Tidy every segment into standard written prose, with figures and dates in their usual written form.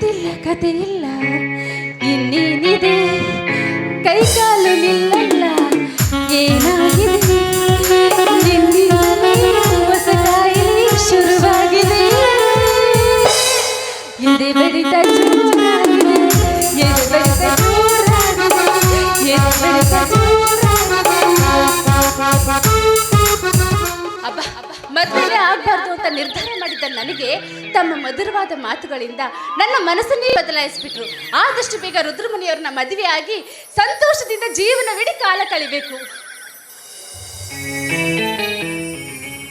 ಮಾತಿಲ್ಲ ಕತೆ ಇಲ್ಲ ಇನ್ನೇನಿದೆ ಕೈಕಾಲು ನಿಲ್ಲಲ್ಲ ಏನಾಗಿದೆ ನಿನ್ನಿಂದಲೇ ಹೊಸ ಕಾಯಿಲೆ ಶುರುವಾಗಿದೆ ಎದೆ ಬಡಿತ ಜೋರಾಗಿದೆ ಎದೆ ಬಡಿತ ಜೋರಾಗಿದೆ ಎದೆ ಬಡಿತ ಅಬ್ಬಾ ಮದುವೆ ಆಗಬಾರ್ದು ಅಂತ ನಿರ್ಧಾರ ಮಾಡಿದ್ದ ನನಗೆ ತಮ್ಮ ಮಧುರವಾದ ಮಾತುಗಳಿಂದ ನನ್ನ ಮನಸ್ಸನ್ನೇ ಬದಲಾಯಿಸಿಬಿಟ್ರು. ಆದಷ್ಟು ಬೇಗ ರುದ್ರಮುನಿಯವರನ್ನ ಮದುವೆ ಆಗಿ ಸಂತೋಷದಿಂದ ಜೀವನವಿಡೀ ಕಾಲ ಕಳಿಬೇಕು.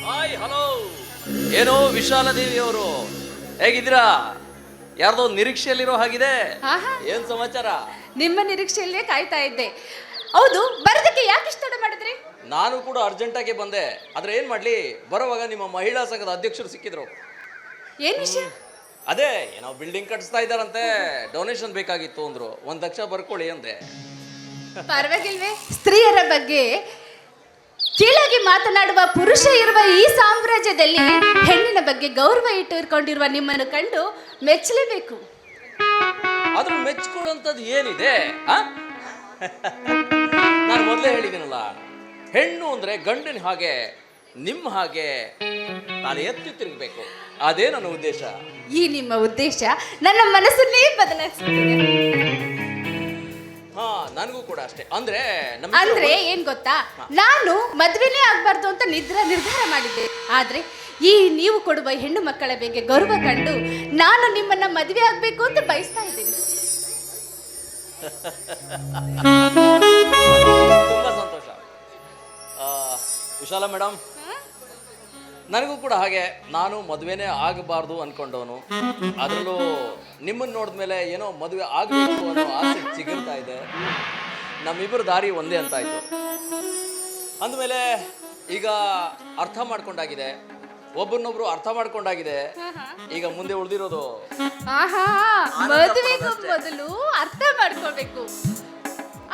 ಹಾಯ್ ಹಲೋ, ಏನೋ ವಿಶಾಲದೇವಿ ಅವರು ಹೇಗಿದ್ದೀರಾ? ಯಾರ್ದೋ ನಿರೀಕ್ಷೆಯಲ್ಲಿರೋ ಹಾಗಿದೆ. ಏನ್ ಸಮಾಚಾರ? ನಿಮ್ಮ ನಿರೀಕ್ಷೆಯಲ್ಲೇ ಕಾಯ್ತಾ ಇದ್ದೆ. ಹೌದು, ಬರೋದಕ್ಕೆ ಯಾಕೆ ಇಷ್ಟ ಮಾಡಿದ್ರಿ? ನಾನು ಕೂಡ ಅರ್ಜೆಂಟಾಗಿ ಬಂದೆ. ಆದ್ರೆ ಏನ್ ಮಾಡ್ಲಿ, ಬರೋವಾಗ ನಿಮ್ಮ ಮಹಿಳಾ ಸಂಘದ ಅಧ್ಯಕ್ಷರು ಸಿಕ್ಕಿದ್ರು. ಏನ್ ವಿಷಯ? ಅದೇ ಏನೋ ಬಿಲ್ಡಿಂಗ್ ಕಟ್ಟಿಸ್ತಾ ಇದ್ದಾರಂತೆ, ಡೊನೇಷನ್ ಬೇಕಾಗಿತ್ತು ಅಂದ್ರು. 1 ಲಕ್ಷ ಬರ್ಕೊಳ್ಳಿ ಅಂದೆ. ಪರವಾಗಿಲ್ವೇ? ಸ್ತ್ರೀಯರ ಬಗ್ಗೆ ಕೀಳಾಗಿ ಮಾತನಾಡುವ ಪುರುಷ ಇರುವ ಈ ಸಾಮ್ರಾಜ್ಯದಲ್ಲಿ ಹೆಣ್ಣಿನ ಬಗ್ಗೆ ಗೌರವ ಇಟ್ಟುಕೊಂಡಿರುವ ನಿಮ್ಮನ್ನು ಕಂಡು ಮೆಚ್ಚಲೇಬೇಕು. ಆದ್ರೂ ಮೆಚ್ಕೊಳ್ಳುವಂಥದ್ದು ಏನಿದೆ? ನಾನು ಮೊದಲೇ ಹೇಳಿದ್ದೀನಲ್ಲ, ಹೆಣ್ಣು ಅಂದ್ರೆ ಗಂಡಿನ ಹಾಗೆ ನಿಮ್ಮ ಹಾಗೆ ನಾನು ಎತ್ತಿ ತಿರುಗಬೇಕು. ಅದೇ ನನ್ನ ಉದ್ದೇಶ. ಈ ನಿಮ್ಮ ಉದ್ದೇಶ ನನ್ನ ಮನಸ್ಸನ್ನೇ ಬದಲಾಯಿಸುತ್ತಿದೆ. ನನಗೂ ಕೂಡ ಅಷ್ಟೇ. ಅಂದ್ರೆ ಏನ್ ಗೊತ್ತಾ, ನಾನು ಮದ್ವೆನೇ ಆಗ್ಬಾರ್ದು ಅಂತ ನಿರ್ಧಾರ ಮಾಡಿದ್ದೆ. ಆದ್ರೆ ಈ ನೀವು ಕೊಡುವ ಹೆಣ್ಣು ಮಕ್ಕಳ ಬಗ್ಗೆ ಗೌರವ ಕಂಡು ನಾನು ನಿಮ್ಮನ್ನ ಮದುವೆ ಆಗ್ಬೇಕು ಅಂತ ಬಯಸ್ತಾ ಇದ್ದೀನಿ. ತುಂಬಾ ಸಂತೋಷ ವಿಶಾಲ ಮೇಡಮ್. ನನಗೂ ಕೂಡ ಹಾಗೆ, ನಾನು ಮದುವೆನೇ ಆಗಬಾರ್ದು ಅನ್ಕೊಂಡವನು. ಅದರಲ್ಲೂ ನಿಮ್ಮನ್ನು ನೋಡಿದ್ಮೇಲೆ ಏನೋ ಮದುವೆ ಆಗಬೇಕು ಅನ್ನೋ ಆಸೆ ಚಿಗುರ್ತಾ ಇದೆ. ನಮ್ಮಿಬ್ಬರು ದಾರಿ ಒಂದೇ ಅಂತ ಆಯ್ತು. ಅಂದಮೇಲೆ ಈಗ ಅರ್ಥ ಮಾಡ್ಕೊಂಡಾಗಿದೆ, ಒಬ್ಬರನ್ನೊಬ್ರು ಅರ್ಥ ಮಾಡ್ಕೊಂಡಾಗಿದೆ. ಈಗ ಮುಂದೆ ಉಳಿದಿರೋದು ಮದುವೆಗೂ ಮೊದಲು ಅರ್ಥ ಮಾಡ್ಕೋಬೇಕು,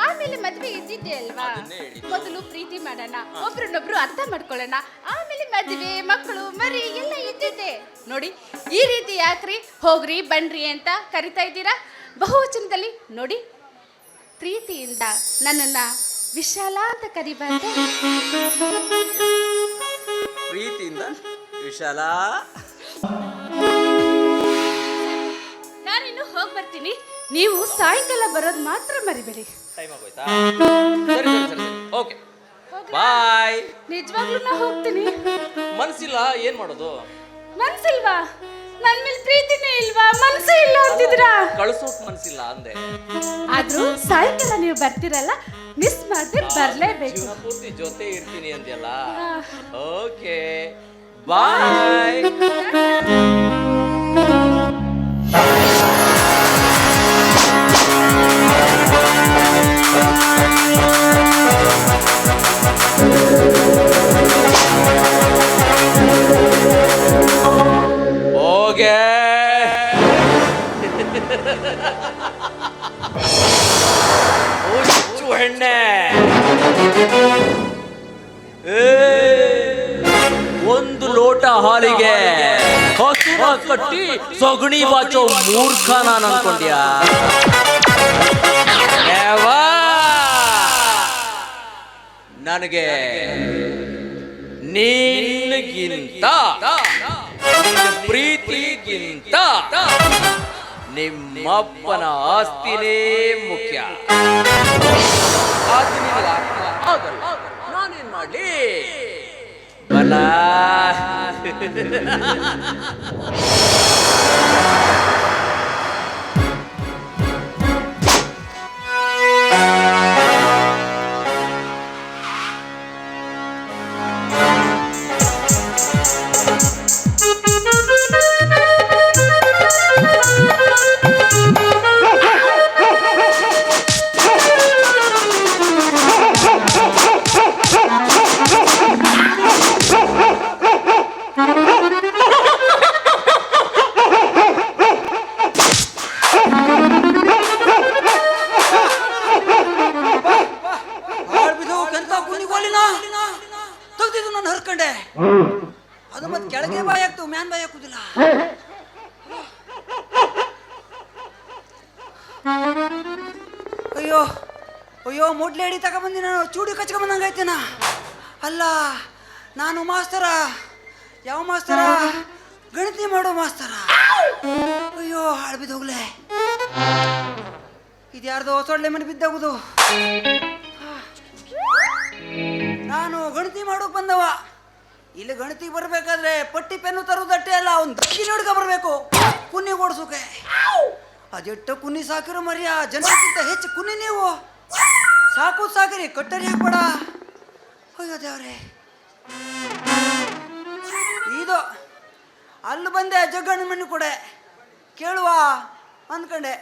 ಆಮೇಲೆ ಮದ್ವೆ ಇದ್ದಿದ್ದೆ ಅಲ್ವಾ. ಮೊದಲು ಪ್ರೀತಿ ಮಾಡೋಣ, ಒಬ್ರನ್ನೊಬ್ರು ಅರ್ಥ ಮಾಡ್ಕೊಳ್ಳೋಣ, ಆಮೇಲೆ ಮದ್ವೆ ಮಕ್ಕಳು ಮರಿ ಎಲ್ಲ ಇದ್ದಿದ್ದೆ. ನೋಡಿ, ಈ ರೀತಿ ಯಾಕ್ರಿ ಹೋಗ್ರಿ ಬನ್ರಿ ಅಂತ ಕರಿತಾ ಇದ್ದೀರಾ ಬಹುವಚನದಲ್ಲಿ. ನೋಡಿ, ಪ್ರೀತಿಯಿಂದ ನನ್ನನ್ನ ವಿಶಾಲ ಅಂತ ಕರಿಬಾರ್ದು? ಪ್ರೀತಿಯಿಂದ ವಿಶಾಲ. ನಾನಿನ್ನು ಹೋಗಿ ಬರ್ತೀನಿ, ನೀವು ಸಾಯಂಕಾಲ ಬರೋದು ಮಾತ್ರ ಮರಿಬೇಡಿ. ಟೈಮ್ ಆಗೋಯ್ತಾ? ಸರಿ ಸರಿ ಸರಿ, ಓಕೆ ಬಾಯ್. ನಿಜವಾಗ್ಲೂ ನಾ ಹೋಗ್ತೀನಿ. ಮನ್ಸಿಲ್ಲ, ಏನ್ ಮಾಡೋದು? ಮನ್ಸಿಲ್ವಾ? ನನ್ ಮೇಲೆ ಪ್ರೀತಿನೇ ಇಲ್ವಾ? ಮನ್ಸೇ ಇಲ್ಲ ಅಂತಿದ್ರಾ? ಕಳ್ಸೋಕ್ ಮನ್ಸಿಲ್ಲ ಅಂದೆ. ಆದ್ರೂ ಸಾಯಂಕಾಲ ನೀವು ಬರ್ತಿರಲ್ಲ, ಮಿಸ್ ಮಾಡದೆ ಬರ್ಲೇಬೇಕು. ಜೀವನ ಪೂರ್ತಿ ಜೊತೆ ಇರ್ತೀನಿ ಅಂದ್ಯಲ್ಲ. Okay bye. ಹೋಗೆ ಹುಚ್ಚು ಹೆಣ್ಣೆ, ಒಂದು ಲೋಟ ಹಾಲಿಗೆ ಹಸುರ ಕಟ್ಟಿ ಸೊಗಣಿ ಬಾಚೋ ಮೂರ್ಖ ನಾನು ಅನ್ಕೊಂಡ್ಯಾ? ನನಗೆ ನಿನ್ಗಿಂತ ಪ್ರೀತಿಗಿಂತ ನಿಮ್ಮಪ್ಪನ ಆಸ್ತಿನೇ ಮುಖ್ಯ. ನಾನೇನ್ ಮಾಡ್ಲಿ ಬಲ? ಅದು ಮತ್ತೆ ಕೆಳಗೆ ಬಾಯಿ ಆಗ್ತವೆ, ಮ್ಯಾನ್ ಬಾಯಿ ಹಾಕುದಿಲ್ಲ. ಅಯ್ಯೋ ಅಯ್ಯೋ ಮೊಡ್ಲೇಡಿ ತಗೊಬಂದಿ ನಾನು ಚೂಡಿ ಕಚ್ಕೊಂಬಂದಂಗೈತೇನ. ಅಲ್ಲ ನಾನು ಮಾಸ್ತರ, ಯಾವ ಮಾಸ್ತರ? ಗಣತಿ ಮಾಡೋ ಮಾಸ್ತರ. ಅಯ್ಯೋ ಹಾಳು ಬಿದ್ದೋಗ್ಲೆ, ಇದು ಯಾರ್ದೋ ಸೊಳ್ಳೆ ಮನೆ ಬಿದ್ದಾಗುದು. ನಾನು ಗಣತಿ ಮಾಡೋಕೆ ಬಂದವ. ಇಲ್ಲಿ ಗಣತಿ ಬರ್ಬೇಕಾದ್ರೆ ಪಟ್ಟಿ ಪೆನ್ನು ತರುವುದಟ್ಟೆ ಅಲ್ಲ, ಅವ್ನು ದಕ್ಷಿಣ ಹುಡುಗ ಬರಬೇಕು ಕುನ್ನಿ ಓಡಿಸೋಕೆ. ಅದೆಟ್ಟು ಕುನ್ನಿ ಸಾಕಿರೋ ಮರ್ಯ, ಜನಕ್ಕಿಂತ ಹೆಚ್ಚು ಕುನ್ನಿ ನೀವು ಸಾಕಿರಿ, ಕಟ್ಟರಿ ಹಾಕ್ಬೇಡ. ಅಯ್ಯೋ ದೇವ್ರೆ, ಇದು ಅಲ್ಲಿ ಬಂದೆ ಜಗ್ಗಣ್ಣ ಮನೆ ಕೊಡೆ ಕೇಳುವ ಅಂದ್ಕೊಂಡೆ,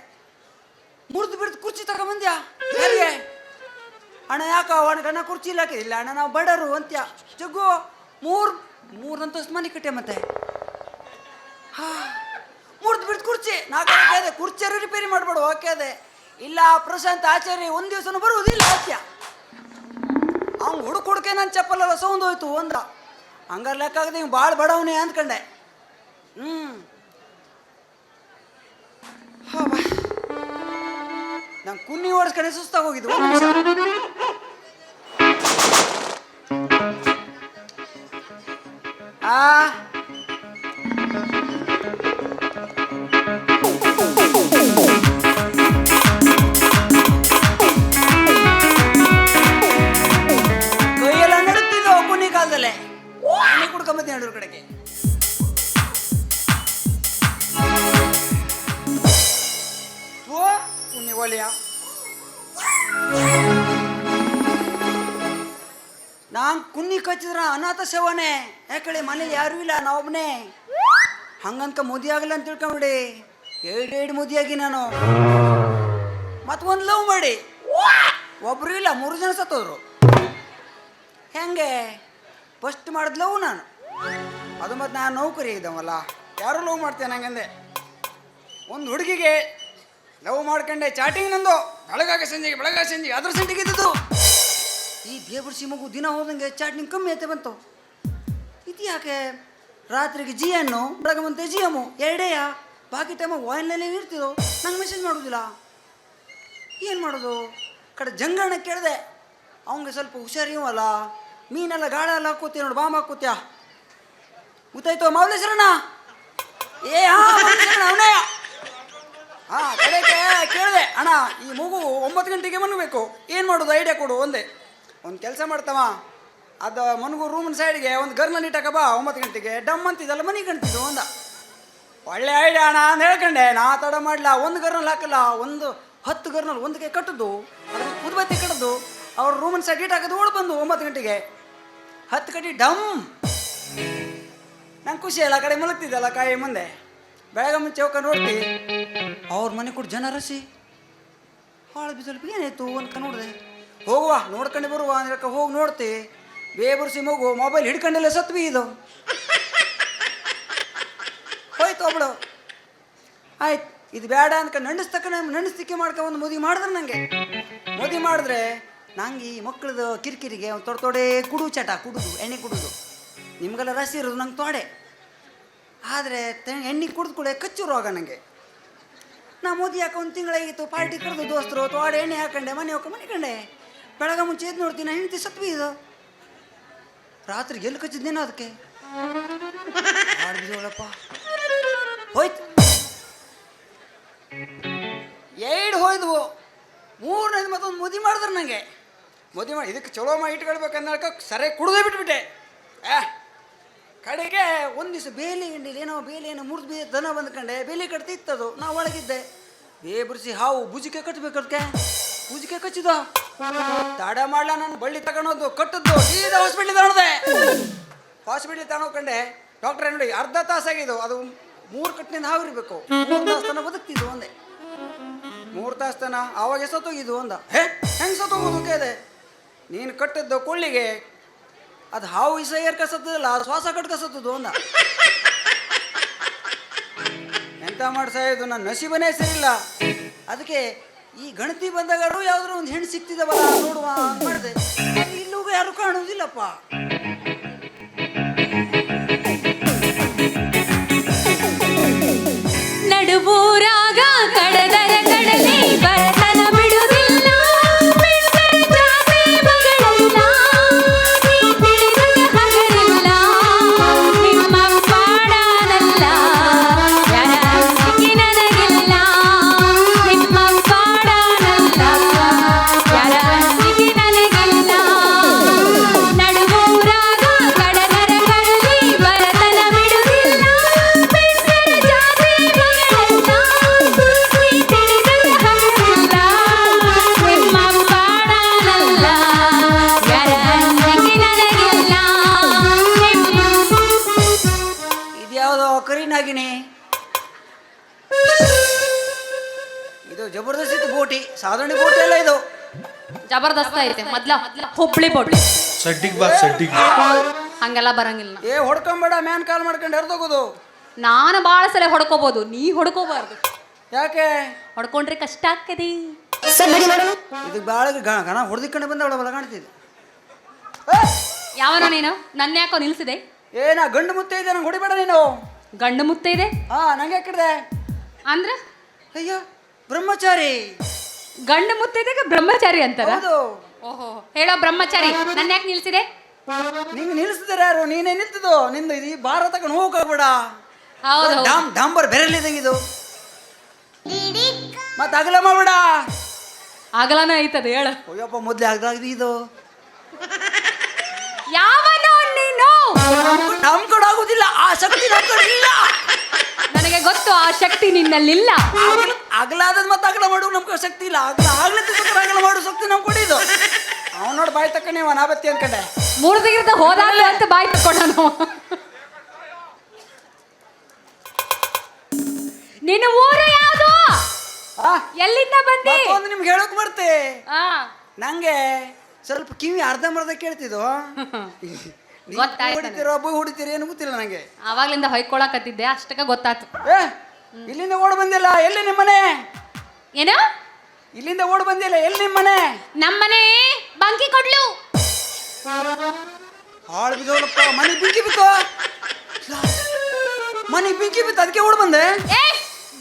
ಮುರಿದು ಬಿಡ್ದು ಕುರ್ಚಿ ತಗೊಂಬಂದ್ಯಾ ಯಾರಿಗೆ? ಅಣ್ಣ ಯಾಕ ಒಣಗಣ್ಣ ಕುರ್ಚಿ ಇಲ್ಲ ಹಾಕಿದಿಲ್ಲ ಅಣ್ಣ, ನಾವು ಬಡರು ಅಂತ್ಯ. ಜಗ್ಗು ಮೂರಂತಸ್ತು ಮನೆ ಕಟ್ಟೆ ಮತ್ತೆ ಮುರಿದು ಬಿಡ್ದು ಕುರ್ಚಿ. ನಾಲ್ಕು ಕುರ್ಚಿ ರಿಪೇರಿ ಮಾಡ್ಬೇಡು ಓಕೆ ಅದೇ ಇಲ್ಲ. ಪ್ರಶಾಂತ್ ಆಚಾರ್ಯ ಒಂದು ದಿವಸನೂ ಬರುವುದಿಲ್ಲ ಸತ್ಯ. ಅವ್ನು ಹುಡುಕೆ ನನ್ನ ಚಪ್ಪಲೆಲ್ಲ ಸೌಂಡ್ ಹೋಯ್ತು ಒಂದ. ಹಂಗಾರೆ ಲೆಕ್ಕ ಆಗದೆ ಇವ್ ಭಾಳ ಬಡವನೇ ಅಂದ್ಕೊಂಡೆ. ನಂಗೆ ಕುನ್ನಿ ಓಡಿಸ್ಕೊಂಡೆ ಸುಸ್ತಾಗಿ ಹೋಗಿದ್ದು. ಕೈಯೆಲ್ಲ ನಡುತ್ತಿದ್ದು ಕುನ್ನಿ ಕಾಲದಲ್ಲೇ ಕುಡ್ಕೊಂಬತ್ತಿ ನಡುವ್ರ ಕಡೆಗೆ. ಕುನ್ನಿ ಒಲಿಯ ನಾನ್ ಕುನ್ನಿ ಕಚ್ಚಿದ್ರ ಅನಾಥ ಸೇವನೆ. ಯಾಕಳಿ ಮನೇಲಿ ಯಾರು ಇಲ್ಲ, ನಾವೊಬ್ಬನೇ. ಹಂಗನ್ಕ ಮದುವೆ ಆಗಲ್ಲ ಅಂತ ತಿಳ್ಕೊಂಬಿಡಿ. ಎರಡು ಮದುವೆಯಾಗಿ ನಾನು ಮತ್ತೊಂದು ಲವ್ ಮಾಡಿ ಒಬ್ರು ಇಲ್ಲ 3 ಜನ ಸತ್ತೋದ್ರು. ಹೆಂಗೆ ಫಸ್ಟ್ ಮಾಡಿದ್ ಲವ್ ನಾನು. ಅದು ಮತ್ತು ನಾನು ನೌಕರಿ ಇದ್ದಾವಲ್ಲ, ಯಾರು ಲವ್ ಮಾಡ್ತೇನೆ ಹಂಗಂದೆ. ಒಂದು ಹುಡುಗಿಗೆ ಲವ್ ಮಾಡ್ಕೊಂಡೆ, ಚಾಟಿಂಗ್ ನಂದು ಬೆಳಗಾಗ ಸಂಜೆಗೆ ಅದ್ರ ಸಂಜೆಗೆ ಇದ್ದದ್ದು. ಈ ದೇವರ್ಸಿ ಮಗು ದಿನ ಹೋದಂಗೆ ಚಾಟಿಂಗ್ ಕಮ್ಮಿ ಐತೆ ಬಂತು. ಇದು ಯಾಕೆ? ರಾತ್ರಿಗೆ ಜಿಯನ್ನು ಬೆಳಗ್ಗೆ ಬಂತೆ ಜಿಯಮ್ಮು ಎರಡೇಯ. ಬಾಕಿ ಟೈಮ ವಾಯಿನಲ್ಲಿ ಇರ್ತಿದ್ದೋ, ನಂಗೆ ಮೆಸೇಜ್ ಮಾಡೋದಿಲ್ಲ. ಏನು ಮಾಡೋದು? ಕಡೆ ಜಂಗಣ್ಣ ಕೇಳಿದೆ, ಅವಂಗೆ ಸ್ವಲ್ಪ ಹುಷಾರಿವಲ್ಲ, ಮೀನೆಲ್ಲ ಗಾಳ ಎಲ್ಲ ಹಾಕೋತೀಯ ನೋಡು, ಬಾಂಬ್ ಹಾಕೋತ್ಯ ಗೊತ್ತಾಯ್ತು ಮಾವಲೇಶ್ವರಣ್ಣ? ಅವನೇ ಕಡೆಗೆ ಕೇಳಿದೆ, ಅಣ್ಣ ಈ ಮಗು 9 ಗಂಟೆಗೆ ಮನ್ಬೇಕು, ಏನು ಮಾಡೋದು ಐಡಿಯಾ ಕೊಡು. ಒಂದು ಕೆಲಸ ಮಾಡ್ತಾವ, ಅದು ಮನಗು ರೂಮಿನ ಸೈಡ್ಗೆ ಒಂದು ಗರ್ನಲ್ಲಿ ಇಟ್ಟಾಕ ಬಾ, 9 ಗಂಟೆಗೆ ಡಮ್ ಅಂತಿದ್ದಲ್ಲ ಮನೆ ಕಾಣ್ತಿದ್ದು ಅಂದ. ಒಳ್ಳೆ ಐಡಿಯಾ ಅಣ್ಣ ಅಂತ ಹೇಳ್ಕೊಂಡೆ. ನಾ ತಡ ಮಾಡಲ, ಒಂದು ಗರ್ನಲ್ಲಿ ಹಾಕಲ್ಲ, 10 ಗರ್ನಲ್ಲಿ ಒಂದಕ್ಕೆ ಕಟ್ಟದ್ದು, ಉದ್ಬತ್ತಿ ಕಟ್ಟದ್ದು, ಅವ್ರ ರೂಮಿನ ಸೈಡ್ ಇಟ್ಟಾಕೋದು ಓಡ್ ಬಂದು 9 ಗಂಟೆಗೆ 10 ಗಂಟೆ ಡಮ್. ನಂಗೆ ಖುಷಿ ಅಲ್ಲ, ಕಡೆ ಮಲಗ್ತಿದ್ದಲ್ಲ ಕಾಯಿ ಮುಂದೆ. ಬೆಳಗ್ಗೆ ಮುಂಚೆ ಹೋಗ್ಕೊಂಡು ನೋಡ್ತಿ, ಅವ್ರ ಮನೆ ಕೊಟ್ಟು ಜನ ರಸಿ ಹಾಳು ಸ್ವಲ್ಪ ಏನಾಯ್ತು ಅಂತ ನೋಡಿದೆ. ಹೋಗುವ ನೋಡ್ಕೊಂಡು ಬರುವ ಅಂದ್ರೆ ಹೋಗಿ ನೋಡ್ತಿ, ಬೇಬರ್ಸಿ ಮಗು ಮೊಬೈಲ್ ಹಿಡ್ಕೊಂಡೆಲ್ಲ ಸತ್ವಿ. ಇದು ಹೋಯ್ತು ಒಬ್ಳು. ಆಯ್ತು ಇದು ಬೇಡ ಅನ್ಕೊಂಡು ನಂಡಿಸ್ತಕ್ಕೆ ಮಾಡ್ಕೊಂಡು ಒಂದು ಮದುವೆ ಮಾಡಿದ್ರೆ ನನಗೆ. ಮದುವೆ ಮಾಡಿದ್ರೆ ನಂಗೆ ಈ ಮಕ್ಕಳದು ಕಿರಿಕಿರಿಗೆ ಒಂದು ತೊಡೆ ಕುಡುದು ಎಣ್ಣೆ ಕುಡುದು. ನಿಮ್ಗೆಲ್ಲ ರಸಿ ಇರೋದು ನಂಗೆ ತೋಡೆ. ಆದರೆ ಎಣ್ಣೆ ಕುಡಿದು ಕೂಡ ಕಚ್ಚು ರೋಗ ನನಗೆ. ನಾ ಮೋದಿ ಹಾಕೋ 1 ತಿಂಗಳಾಗಿತ್ತು, ಪಾರ್ಟಿ ಕರೆದು ದೋಸ್ತರು ತೋಡೆ ಎಣ್ಣೆ ಹಾಕೊಂಡೆ, ಮನೆ ಮನಿಕೊಂಡೆ. ಬೆಳಗ್ಗೆ ಮುಂಚೆ ಎದ್ದು ನೋಡ್ತೀನಿ, ಹೆಂಡತಿ ಸತ್ವಿ. ಇದು ರಾತ್ರಿಗೆ ಎಲ್ಲಿ ಕಚ್ಚಿದ್ದೇನೋ ಅದಕ್ಕೆ ಆಡ್ಬಿದೋಳಪ್ಪ. ಹೋಯ್ತು 2 ಹೋಯ್ದವು. 3ನೇದು ಮತ್ತೊಂದು ಮದುವೆ ಮಾಡಿದ್ರು ನನಗೆ. ಮದುವೆ ಮಾಡಿ ಇದಕ್ಕೆ ಚಲೋ ಮಾಡಿ ಇಟ್ಕೊಳ್ಬೇಕಂದ್ರೆ ಸರಿಯಾಗಿ ಕುಡಿದೇ ಬಿಟ್ಬಿಟ್ಟೆ. ಕಡೆಗೆ ಒಂದು ದಿವಸ ಬೇಲಿ ಗಂಡಿಲಿ ಬೇಲಿಯನ್ನು ಮುರಿದು ದನ ಬಂದ್ಕೊಂಡೆ, ಬೇಲಿ ಕಟ್ತಿತ್ತದು. ನಾವು ಒಳಗಿದ್ದೆ. ಬೇಬರ್ಸಿ ಹಾವು ಬುಜಿಕೆ ಕಟ್ಟಬೇಕದಕ್ಕೆ, ಬುಜಿಕೆ ಕಚ್ಚಿದ. ತಡ ಮಾಡ್ಲ, ನಾನು ಬಳ್ಳಿ ತಗೊಂಡೋದು ಕಟ್ಟದ್ದು ಸೀದಾ ಹಾಸ್ಪಿಟ್ಲಿಗೆ ತಗೊಂಡೆ. ಹಾಸ್ಪಿಟ್ಲಿಗೆ ತಗೊಂಡ್ಕೊಂಡೆ. ಡಾಕ್ಟ್ರ್ ನೋಡಿ ಅರ್ಧ ತಾಸಾಗಿದ್ದು, ಅದು 3 ಕಟ್ಟಿನಿಂದ ಹಾವು ಇರಬೇಕು. 3 ತಾಸು ತನ ಬದುಕ್ತಿದ್ದು ಒಂದೇ. 3 ತಾಸು ತನ ಆವಾಗ ಸತ್ತೋಗಿದ್ದು ಅಂದ. ಹೆಂಗೆ ಸತ್ತೋಗೋದು ಕೇಳಿದೆ. ನೀನು ಕಟ್ಟಿದ್ದು ಕೊಳ್ಳಿಗೆ, ಅದು ಹಾವು ಇಸ ಏರ್ಕಸತ್ತದಲ್ಲ, ಶ್ವಾಸ ಕಟ್ಕಸತ್ತದು ಅಂದ. ಎಂತ ಮಾಡ್ಸಾಯಿದು, ನನ್ನ ನಸೀಬನೇ ಸರಿಯಿಲ್ಲ. ಅದಕ್ಕೆ ಈ ಗಣತಿ ಬಂದಾಗಾರು ಯಾವ್ದಾರು ಒಂದು ಹೆಣ್ಣು ಸಿಕ್ತಿದವಲ್ಲ ನೋಡುವ ಮಾಡಿದೆ. ಇಲ್ಲೂ ಯಾರು ಕಾಣುವುದಿಲ್ಲಪ್ಪ. ನಡುಬೂರಾಗ ಕಡದರ ಕಡಲಿ ಬರತನ ಬಿಡುವುದಿಲ್ಲ. ಇದು ಜಬರ್ದಸ್ತ್ ಬೋಟಿ, ಸಾಧಾರಣ ಬೋಟಿ ಅಲ್ಲ ಇದು. ಜಬರ್ದಸ್ತ್ ಐತೆ ಮೊದ್ಲ ಹುಬ್ಳಿ ಬೋಟಿ. ಸಡ್ಡಿಗೆ ಬಾ ಸಡ್ಡಿಗೆ. ಹಂಗೆಲ್ಲ ಬರಂಗಿಲ್ಲ. ಏ ಹೊಡ್ಕೊಂಬೇಡ, ಮ್ಯಾನ್ ಕಾಲ್ ಮಾಡ್ಕೊಂಡು ಹರಿದೋಗೋದು. ನಾನು ಭಾಳ ಸಲ ಹೊಡ್ಕೋಬಹುದು, ನೀ ಹೊಡ್ಕೋಬಾರ್ದು. ಯಾಕೆ ಹೊಡ್ಕೊಂಡ್ರೆ ಕಷ್ಟ ಆಗ್ತದೆ. ಇದಕ್ಕೆ ಭಾಳ ಗಣ ಹೊಡೆದಿಕೊಂಡು ಬಂದವಳವಲ್ಲ ಕಾಣ್ತಿದ್ದೆ. ಯಾವನೋ ನೀನು ನನ್ನ ಯಾಕೋ ನಿಲ್ಸಿದೆ? ಏನ ಗಂಡು ಮುತ್ತೆ ಇದೆ, ನಂಗೆ ಹೊಡಿಬೇಡ ನೀನು. ಗಂಡು ಮುತ್ತೆ ಇದೆ ಹಾ, ನಂಗೆ ಯಾಕಿಡ್ದೆ ಅಂದ್ರ? ಅಯ್ಯೋ ಬ್ರಹ್ಮಚಾರಿ. ಗಂಡು ಮುತ್ತೆ ಇದೆ ಬ್ರಹ್ಮಚಾರಿ ಅಂತಾರ? ಹೌದು. ಓಹೋ, ಹೇಳೋ ಬ್ರಹ್ಮಚಾರಿ, ನನ್ನ ಯಾಕೆ ನಿಲ್ಸಿದೆ? ನಿಂಗೆ ನಿಲ್ಲಿಸಿದಾರೆ ಯಾರು? ನೀನೇ ನಿಂತದು. ನಿಂದು ಈ ಭಾರ ತಗೊಂಡು ಹೋಗ್ಬೇಡ. ಹೌದು. ಡಾಂಬರ್ ಬೆರಲಿದಂಗೆ ಇದು. ಮತ್ತೆ ಅಗಲ ಮಾಡ್ಬೇಡ. ಆಗಲನ ಐತದ ಹೇಳ. ಅಯ್ಯಪ್ಪ, ಮೊದ್ಲೇ ಆಗ್ದಾಗಿದೆ ಇದು. ಯಾವನೋ ನೀನು? ನಮ್ ಕಡೆ ಆಗುದಿಲ್ಲ, ಆ ಶಕ್ತಿ ನಮ್ ಕಡೆ ಇಲ್ಲ. ನನಗೆ ಗೊತ್ತು, ಆ ಶಕ್ತಿ ನಿನ್ನಲ್ಲಿಲ್ಲ. ಅಗಲಾದದ್ ಮತ್ತೆ ಅಗಲ ಮಾಡುವ ನಮ್ ಕಡೆ ಶಕ್ತಿ ಇಲ್ಲ. ಅಗಲ ಮಾಡುವ ಶಕ್ತಿ ನಮ್ ಕಡೆ ಇದು. ಅವ್ನು ನೋಡಿ ಬಾಯ್ ತಕ್ಕ ನೀವು ನಾ ಬತ್ತಿ ಅನ್ಕಂಡೆ. ಮೂರ್ದಿಗಿರ್ದ ಹೋದಾಗ್ಲ ಅಂತ ಬಾಯಿ ತಕೊಂಡನು. ನಿನ್ನ ಊರು ಯಾವುದು? ಎಲ್ಲಿಂದ ಬಂದಿ? ಒಂದು ನಿಮ್ಗೆ ಹೇಳಕ್ ಬರ್ತೆ. ಆ, ನಂಗೆ ಸ್ವಲ್ಪ ಕಿವಿ ಅರ್ಧಂಬರ್ಧ ಕೇಳ್ತಿದ್ದು. ಗೊತ್ತಾಯ್ತು ಹೊಡಿತೀರೋ ಬೈ ಹೊಡಿತೀರಿ ಏನು ಗೊತ್ತಿಲ್ಲ ನಂಗೆ. ಅವಾಗ್ಲಿಂದ ಹೊಯ್ಕೊಳಕತ್ತಿದ್ದೆ, ಅಷ್ಟಕ್ಕ ಗೊತ್ತಾಯ್ತು. ಏ, ಇಲ್ಲಿಂದ ಓಡ್ ಬಂದಿಲ್ಲ. ಎಲ್ಲಿ ನಿಮ್ಮನೆ? ಏನು? ಇಲ್ಲಿಂದ ಓಡ್ ಬಂದಿಲ್ಲ. ಎಲ್ಲಿ ನಿಮ್ಮನೆ? ನಮ್ಮನೆ ಬಂಕಿ ಕೊಡ್ಲು. ಹಾಳು ಬಿದ್ದವಳಪ್ಪ. ಮನೆ ಬೆಂಕಿ ಬಿತ್ತು. ಮನೆ ಬೆಂಕಿ ಬಿತ್ತು, ಅದಕ್ಕೆ ಓಡ್ ಬಂದೆ. ಏ,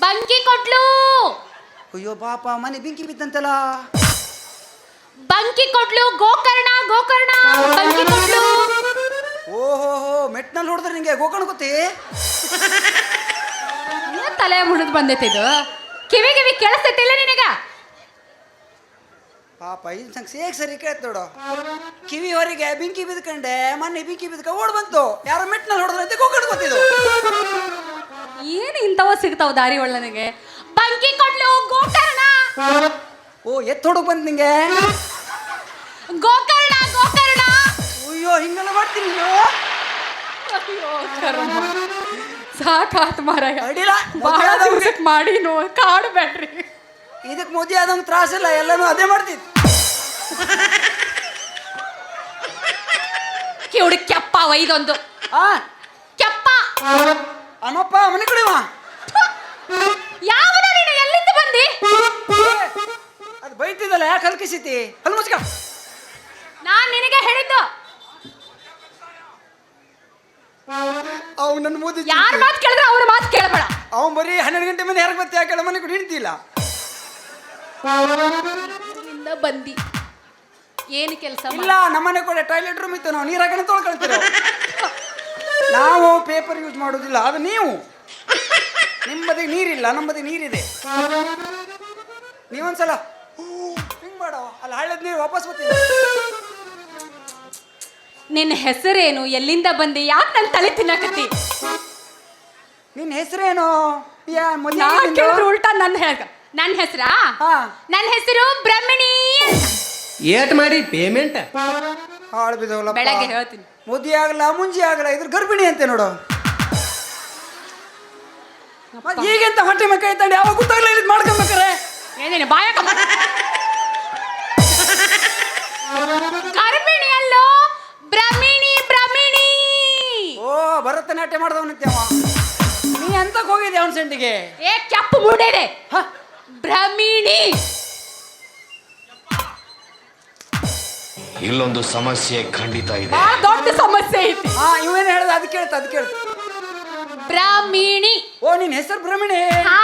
ಬಂಕಿ ಕೊಡ್ಲು. ಅಯ್ಯೋ ಪಾಪ, ಮನೆ ಬೆಂಕಿ ಬಿತ್ತಂತಲ್ಲ. ಬಂಕಿ ಕೊಡ್ಲು, ಗೋಕರ್ಣ ಗೋಕರ್ಣ. ಬಂಕಿ ಕೊಡ್ಲು. ಓಹೋ, ಮೆಟ್ನಲ್ಲಿ ಹೊಡೆದ್ರೆ ನಿಂಗೆ ಗೋಕರ್ಣ ಗೊತ್ತಿ? ತಲೆ ಮುಡಿದು ಬಂದೈತಿ ಇದು. ಕಿವಿ ಕೇಳಿಸ್ತೈತಿಲ್ಲ ನಿನಗ? ಪಾಪ ಇದು ಸಂಗ್ ಸೇಕ್ ಸರಿ ಕೇಳ್ತ ನೋಡು. ಕಿವಿ ಹೊರಗೆ ಬೆಂಕಿ ಬಿದ್ಕೊಂಡೆ, ಮೊನ್ನೆ ಬೆಂಕಿ ಬಿದ್ಕ ಓಡ್ ಬಂತು. ಯಾರೋ ಮೆಟ್ನಲ್ಲಿ ಹೊಡೆದ್ರಂತೆ ಗೋಕರ್ಣ ಗೊತ್ತಿದ್ದು. ಏನು ಇಂಥವ ಸಿಗ್ತಾವ ದಾರಿ ಒಳ್ಳೆ ನನಗೆ? ಬಂಕಿ ಕೊಡ್ಲು, ಗೋಕರ್ಣ. ಓ, ಎತ್ತು ಹೊಡಕ್ ಬಂತ ನಿಂಗೆ? ಗೋಕರ್ಣ ಗೋಕರ್ಣ. ಅಯ್ಯೋ, ಹಿಂಗೆಲ್ಲ ಮಾಡ್ತೀನಿ ನೀನು? ಅಯ್ಯೋ ಕರ್ಮ. ಸಾಕಾತ್ ಮಾರಾಯ. ಅಡ್ಡಿಲ್ಲ, ಬಹಳ ದಿವಸಕ್ಕೆ ಮಾಡಿ ಕಾಡಬೇಡ್ರಿ. ಇದಕ್ಕೆ ಮೋದಿ ಆದಂಗೆ ತ್ರಾಸಿಲ್ಲ, ಎಲ್ಲನೂ ಅದೇ ಮಾಡ್ತಿದ್. ಕಿವುಡಿ ಕೆಪ್ಪ ಒಯ್ದೊಂದು. ಆ ಕೆಪ್ಪ. ಅಮ್ಮಪ್ಪ ಮನೆ ಕಡೆವ. ಯಾವನ ನೀನು? ಎಲ್ಲಿಂದ ಬಂದಿ? ಅದು ಬೈತಿದ್ದಲ್ಲ, ಯಾಕೆ ಹಲ್ಕಿಸಿತಿ? ಹಲ್ ಮುಚ್ಕ. ನಾನ್ ನಿನಗೆ ಹೇಳಿದ್ದು. ಅವ್ ನನ್ನ ಮೋದಿ ಯಾರ ಮಾತು ಕೇಳಿದ್ರೆ ಅವ್ರ ಮಾತು ಕೇಳಬೇಡ. ಅವನ್ ಬರೀ 12 ಗಂಟೆ ಮಂದಿ ಯಾರಿಗೆ ಬರ್ತಿ? ಯಾಕೆ ಮನೆ ಕೂಡ ಹಿಡ್ತಿಲ್ಲ. ಇಲ್ಲಿಂದ ಬಂದಿ ಏನು ಕೆಲಸ? ಇಲ್ಲ, ನಮ್ಮನೆ ಕೂಡ ಟಾಯ್ಲೆಟ್ ರೂಮ್ ಇತ್ತು. ನಾವು ನೀರಾಗನೆ ತೊಳ್ಕೊಳ್ತೀವಿ. ನಾವು ಪೇಪರ್ ಯೂಸ್ ಮಾಡೋದಿಲ್ಲ. ಅದು ನೀವು, ನಿಮ್ಮದಿಗೆ ನೀರಿಲ್ಲ, ನಮ್ಮದಿಗೆ ನೀರಿದೆ. ನೀವೊಂದ್ಸಲ ಹಿಂಗ್ ಮಾಡವ, ಅಲ್ಲಿ ಹಳ್ಳದ ನೀರು ವಾಪಸ್ ಬರ್ತೀವಿ. ನಿನ್ನ ಹೆಸರೇನು? ಎಲ್ಲಿಂದ ಬಂದಿ? ಯಾಕೆ ನನ್ನ ತಲೆ ತಿನ್ನಕತ್ತಿ? ನಿನ್ನ ಹೆಸರೇನು? ಕೇಳಿದ್ರು ಉಲ್ಟಾ ನನ್ನ ನನ್ನ ಹೆಸರಾ? ನನ್ನ ಹೆಸರು ಬ್ರಹ್ಮಣಿ. ಏಟ್ ಮಾಡಿ ಪೇಮೆಂಟ್? ಹಾಳು ಬಿದ್ದವಲ್ಲ. ಬೆಳಗ್ಗೆ ಹೇಳ್ತೀನಿ. ಮುದ್ದಿ ಆಗಲ್ಲ, ಮುಂಜಿ ಆಗಲ್ಲ, ಇದ್ರ ಗರ್ಭಿಣಿ ಅಂತೆ ನೋಡು. ಈಗೆಂತ ಹೊಟ್ಟೆ ಮಕ್ಕ ಐತಂಡು ಯಾವಾಗ ಗೊತ್ತಾಗಲ್ಲ. ಇದು ಮಾಡ್ಕೊಬೇಕಾರೆ ಏನೇನು ಬಾಯ ಗರ್ಭಿಣಿ ಅಲ್ಲೋ, ಬ್ರಹ್ಮಿಣಿ ಬ್ರಹ್ಮಿಣಿ. ಓ, ಭರತನಾಟ್ಯ ಮಾಡ್ದವನಂತೆ ಅವ. ನೀ ಎಂತಕ್ಕೆ ಹೋಗಿದ್ದೆ ಅವನ ಸೆಂಟಿಗೆ? ಏ ಕೆಂಪು ಮೂಡಿದೆ. ಬ್ರಹ್ಮಿಣಿ. ಇಲ್ಲೊಂದು ಸಮಸ್ಯೆ ಖಂಡಿತ ಇದೆ. ಬಹಳ ದೊಡ್ಡ ಸಮಸ್ಯೆ ಐತಿ. ಇವೇನು ಹೇಳ್ದ? ಅದಕ್ಕೆ ಹೇಳ್ತ, ಅದಕ್ಕೆ ಹೇಳ್ತ. ಬ್ರಾಹ್ಮಿಣಿ. ಓ, ನಿನ್ನ ಹೆಸರು ಬ್ರಹ್ಮಣಿ? ಹಾ.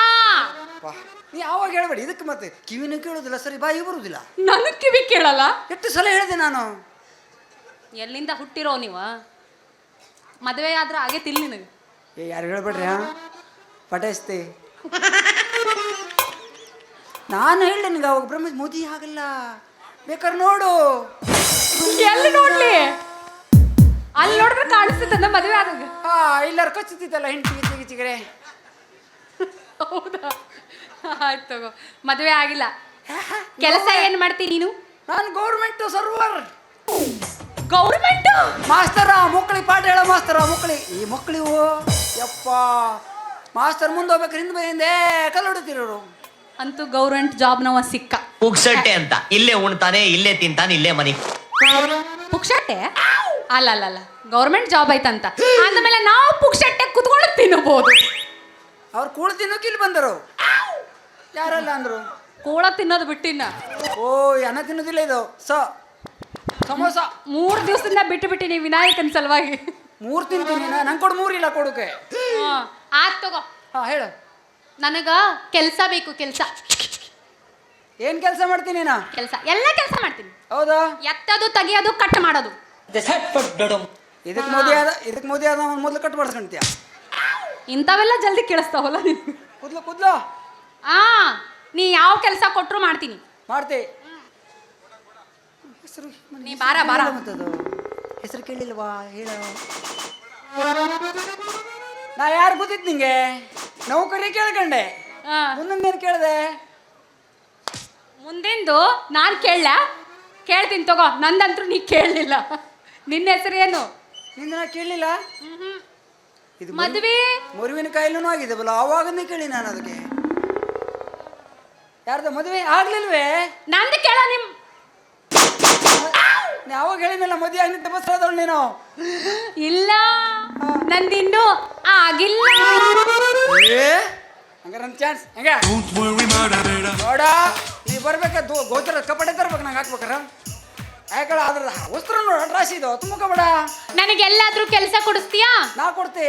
ನೀ ಯಾವಾಗ ಹೇಳ್ಬೇಡಿ ಇದಕ್ಕೆ. ಮತ್ತೆ ಕಿವಿನೂ ಕೇಳೋದಿಲ್ಲ, ಸರಿ ಬಾಯಿ ಬರುವುದಿಲ್ಲ. ನನಗೆ ಕಿವಿ ಕೇಳಲ್ಲ. ಎಷ್ಟು ಸಲ ಹೇಳಿದೆ ನಾನು. ಎಲ್ಲಿಂದ ಹುಟ್ಟಿರೋ ನೀವ? ಮದುವೆ ಆದ್ರೆ ಆಗೈತಿಲ್ಲ ನಿನಗೆ? ಏ, ಯಾರು ಹೇಳ್ಬೇಡ್ರಿ. ಪಟಾಯಿಸ್ತೆ. ನಾನು ಹೇಳಿ ನಿನಗೆ ಅವಾಗ ಬ್ರಹ್ಮ ಮೋದಿ ಆಗಲ್ಲ, ಬೇಕಾದ್ರೆ ನೋಡು. ಎಲ್ಲಿ ನೋಡ್ಲಿ? ಅಲ್ಲಿ ನೋಡಿದ್ರೆ ಕಾಣಿಸ್ತದ ಮದುವೆ ಆದಾಗ. ಇಲ್ಲಾರು ಕಚ್ಚುತ್ತಿತ್ತಲ್ಲ ಹೆಂಡತಿ ಗಿಚ್ಚಿಗರೆ. ಹೌದಾ? ಆಯ್ತು ತಗೋ. ಮದುವೆ ಆಗಿಲ್ಲ. ಕೆಲಸ ಏನ್ ಮಾಡ್ತೀನಿ ನೀನು? ನಾನು ಗೌರ್ಮೆಂಟ್ ಸರ್ವರ್. ಗೌರ್ಮೆಂಟ್ ಮಾಸ್ತರ, ಮಕ್ಕಳಿಗೆ ಪಾಠ ಹೇಳೋ ಮಾಸ್ತರ. ಮಕ್ಕಳಿ ಈ ಮಕ್ಕಳಿವು ಯಪ್ಪ ಮಾಸ್ತರ್ ಮುಂದೆ ಹೋಗ್ಬೇಕಾರೆ ಹಿಂದೆ ಕಲ್ಲೊಡುತ್ತಿರೋರು. ಅಂತೂ ಗೌರ್ಮೆಂಟ್ ಜಾಬ್ನವ ಸಿಕ್ಕ. ಪುಕ್ಸಟ್ಟೆ ಅಂತ ಇಲ್ಲೇ ಉಣ್ತಾನೆ, ಇಲ್ಲೇ ತಿಂತಾನೆ, ಇಲ್ಲೇ ಮನೆ. ಪುಕ್ಷಟ್ಟೆ ಅಲ್ಲ ಗೌರ್ಮೆಂಟ್ ಜಾಬ್ ಐತಂತ ಅಂದಮೇಲೆ ನಾವು ಪುಕ್ಷಟ್ಟೆ ಕುತ್ಕೊಂಡು ತಿನ್ನಬಹುದು. ಅವ್ರು ಕೂಳು ತಿನ್ನೋಕೆ ಇಲ್ಲಿ ಬಂದರು. ಯಾರಲ್ಲ ಅಂದ್ರು ಕೂಳ ತಿನ್ನೋದು ಬಿಟ್ಟಿನ. ಓ ಅನ್ನ ತಿನ್ನೋದಿಲ್ಲ ಇದು ಸಮೋಸ 3 ದಿವಸದಿಂದ ಬಿಟ್ಟು ನೀವು ವಿನಾಯಕನ ಸಲುವಾಗಿ 3 ತಿಂತೀನಿ. ನಂಗೆ ಕೊಡು 3 ಇಲ್ಲ ಕೊಡೋಕೆ. ಆತ್ ತಗೋ. ಹಾಂ ಹೇಳು. ನನಗ ಕೆಲಸ ಬೇಕು. ಕೆಲಸ ಏನು ಕೆಲಸ ಮಾಡ್ತೀನಿ ನಾ? ಕೆಲಸ ಎಲ್ಲ ಕೆಲಸ ಮಾಡ್ತೀನಿ. ಹೌದಾ? ಎತ್ತದು ತೆಗಿಯೋದು ಕಟ್ ಮಾಡೋದು. ಇದಕ್ಕೆ ಮೋದಿ ಆದ ಮೊದಲು ಕಟ್ ಮಾಡಿಸ್ಕೊಂತೀಯ. ಇಂಥವೆಲ್ಲ ಜಲ್ದಿ ಕೇಳಿಸ್ತಾವಲ್ಲ ನೀನು. ಕೂದ್ಲು ನೀ ಯಾವ ಕೆಲಸ ಕೊಟ್ಟರು ಮಾಡ್ತೀನಿ. ಮಾಡ್ತಿ. ನೀ ಬಾರ ಮತ್ತದು ಹೆಸರು ಕೇಳಿಲ್ವಾ? ಹೇಳ. ನಾ ಯಾರು ಗೊತ್ತಿತ್ತು ನಿಂಗೆ? ನೌಕರಿ ಕೇಳ್ಕೊಂಡೆ. ಮುಂದೇನು ಕೇಳಿದೆ? ಮುಂದಿಂದು ನಾನು ಕೇಳ್ತೀನಿ ತಗೋ. ನಂದಂತರೂ ನೀ ಕೇಳಲಿಲ್ಲ. ನಿನ್ನ ಹೆಸರೇನು? ನಿನ್ನ ಕೇಳಲಿಲ್ಲ. ಇದು ಮದುವೆ ಮರುವಿನ ಕಾಯಿಲೆನೂ ಆಗಿದೆ ಬಲ್ಲ. ಆವಾಗನೇ ಕೇಳಿ ನಾನು ಅದಕ್ಕೆ. ಯಾರ್ದ ಮದುವೆ ಆಗ್ಲಿಲ್ವೇ? ನಂದು ಕೇಳ. ಯಾವಾಗ ಹೇಳಿನಲ್ಲ ಮದುವೆ ಆಗಿನ ತಪಸ್ಸಾದವಳು ನೀನು. ಇಲ್ಲ ನಂದಿನ್ನು ಆಗಿಲ್ಲ. ಹಂಗಾರ ನನ್ನ ಚಾನ್ಸ್ ಹೆಂಗ ನೋಡ. ನೀ ಬರ್ಬೇಕ ಗೋಚರ ಕಪಡೆ ತರ್ಬೇಕು. ನಂಗೆ ಹಾಕ್ಬೇಕಾರ ಯಾಕಳ ಅದ್ರ ವಸ್ತ್ರ ನೋಡ ರಾಶಿ ಇದು ತುಂಬ ಕಬಡ. ನನಗೆಲ್ಲಾದ್ರೂ ಕೆಲಸ ಕೊಡಿಸ್ತೀಯಾ? ನಾ ಕೊಡ್ತೆ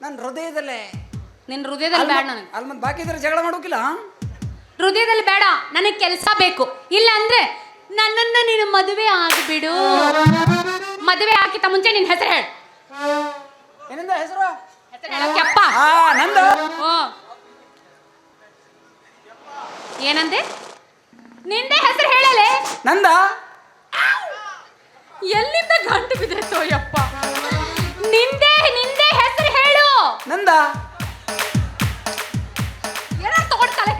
ನನ್ನ ಹೃದಯದಲ್ಲೇ. ನಿನ್ನ ಹೃದಯದಲ್ಲಿ ಬೇಡ ನನಗೆ. ಅಲ್ಲಿ ಮತ್ತೆ ಬಾಕಿ ಇದ್ರೆ ಜಗಳ ಮಾಡೋಕಿಲ್ಲ. ಹೃದಯದಲ್ಲಿ ಬೇಡ, ನನಗೆ ಕೆಲಸ ಬೇಕು. ಇಲ್ಲ ಅಂದ್ರೆ ನನ್ನನ್ನು ನೀನು ಮದುವೆ ಆಗಿಬಿಡು. ಮದುವೆ ಹಾಕಿತ ಮುಂಚೆ ನಿನ್ನ ಹೆಸರು ಹೇಳು. ಏನಿಂದ ಹೆಸರು? ಹೇಳಕ್ಕೆಪ್ಪ. ನಂದು. ಏನಂದೆ? ನಿಂದೆ ಹೆಸರು ಹೇಳಲೆ. ನಂದ. ಎಲ್ಲಿಂದ ಗಂಟು ಬಿದ್ದೈತೋ ಯಪ್ಪ. ನಿಂದೆ ಹೆಸರು ಹೇಳು. ನಂದ. ಏನಾರು ತಗೊಳ್ತಾಳೆ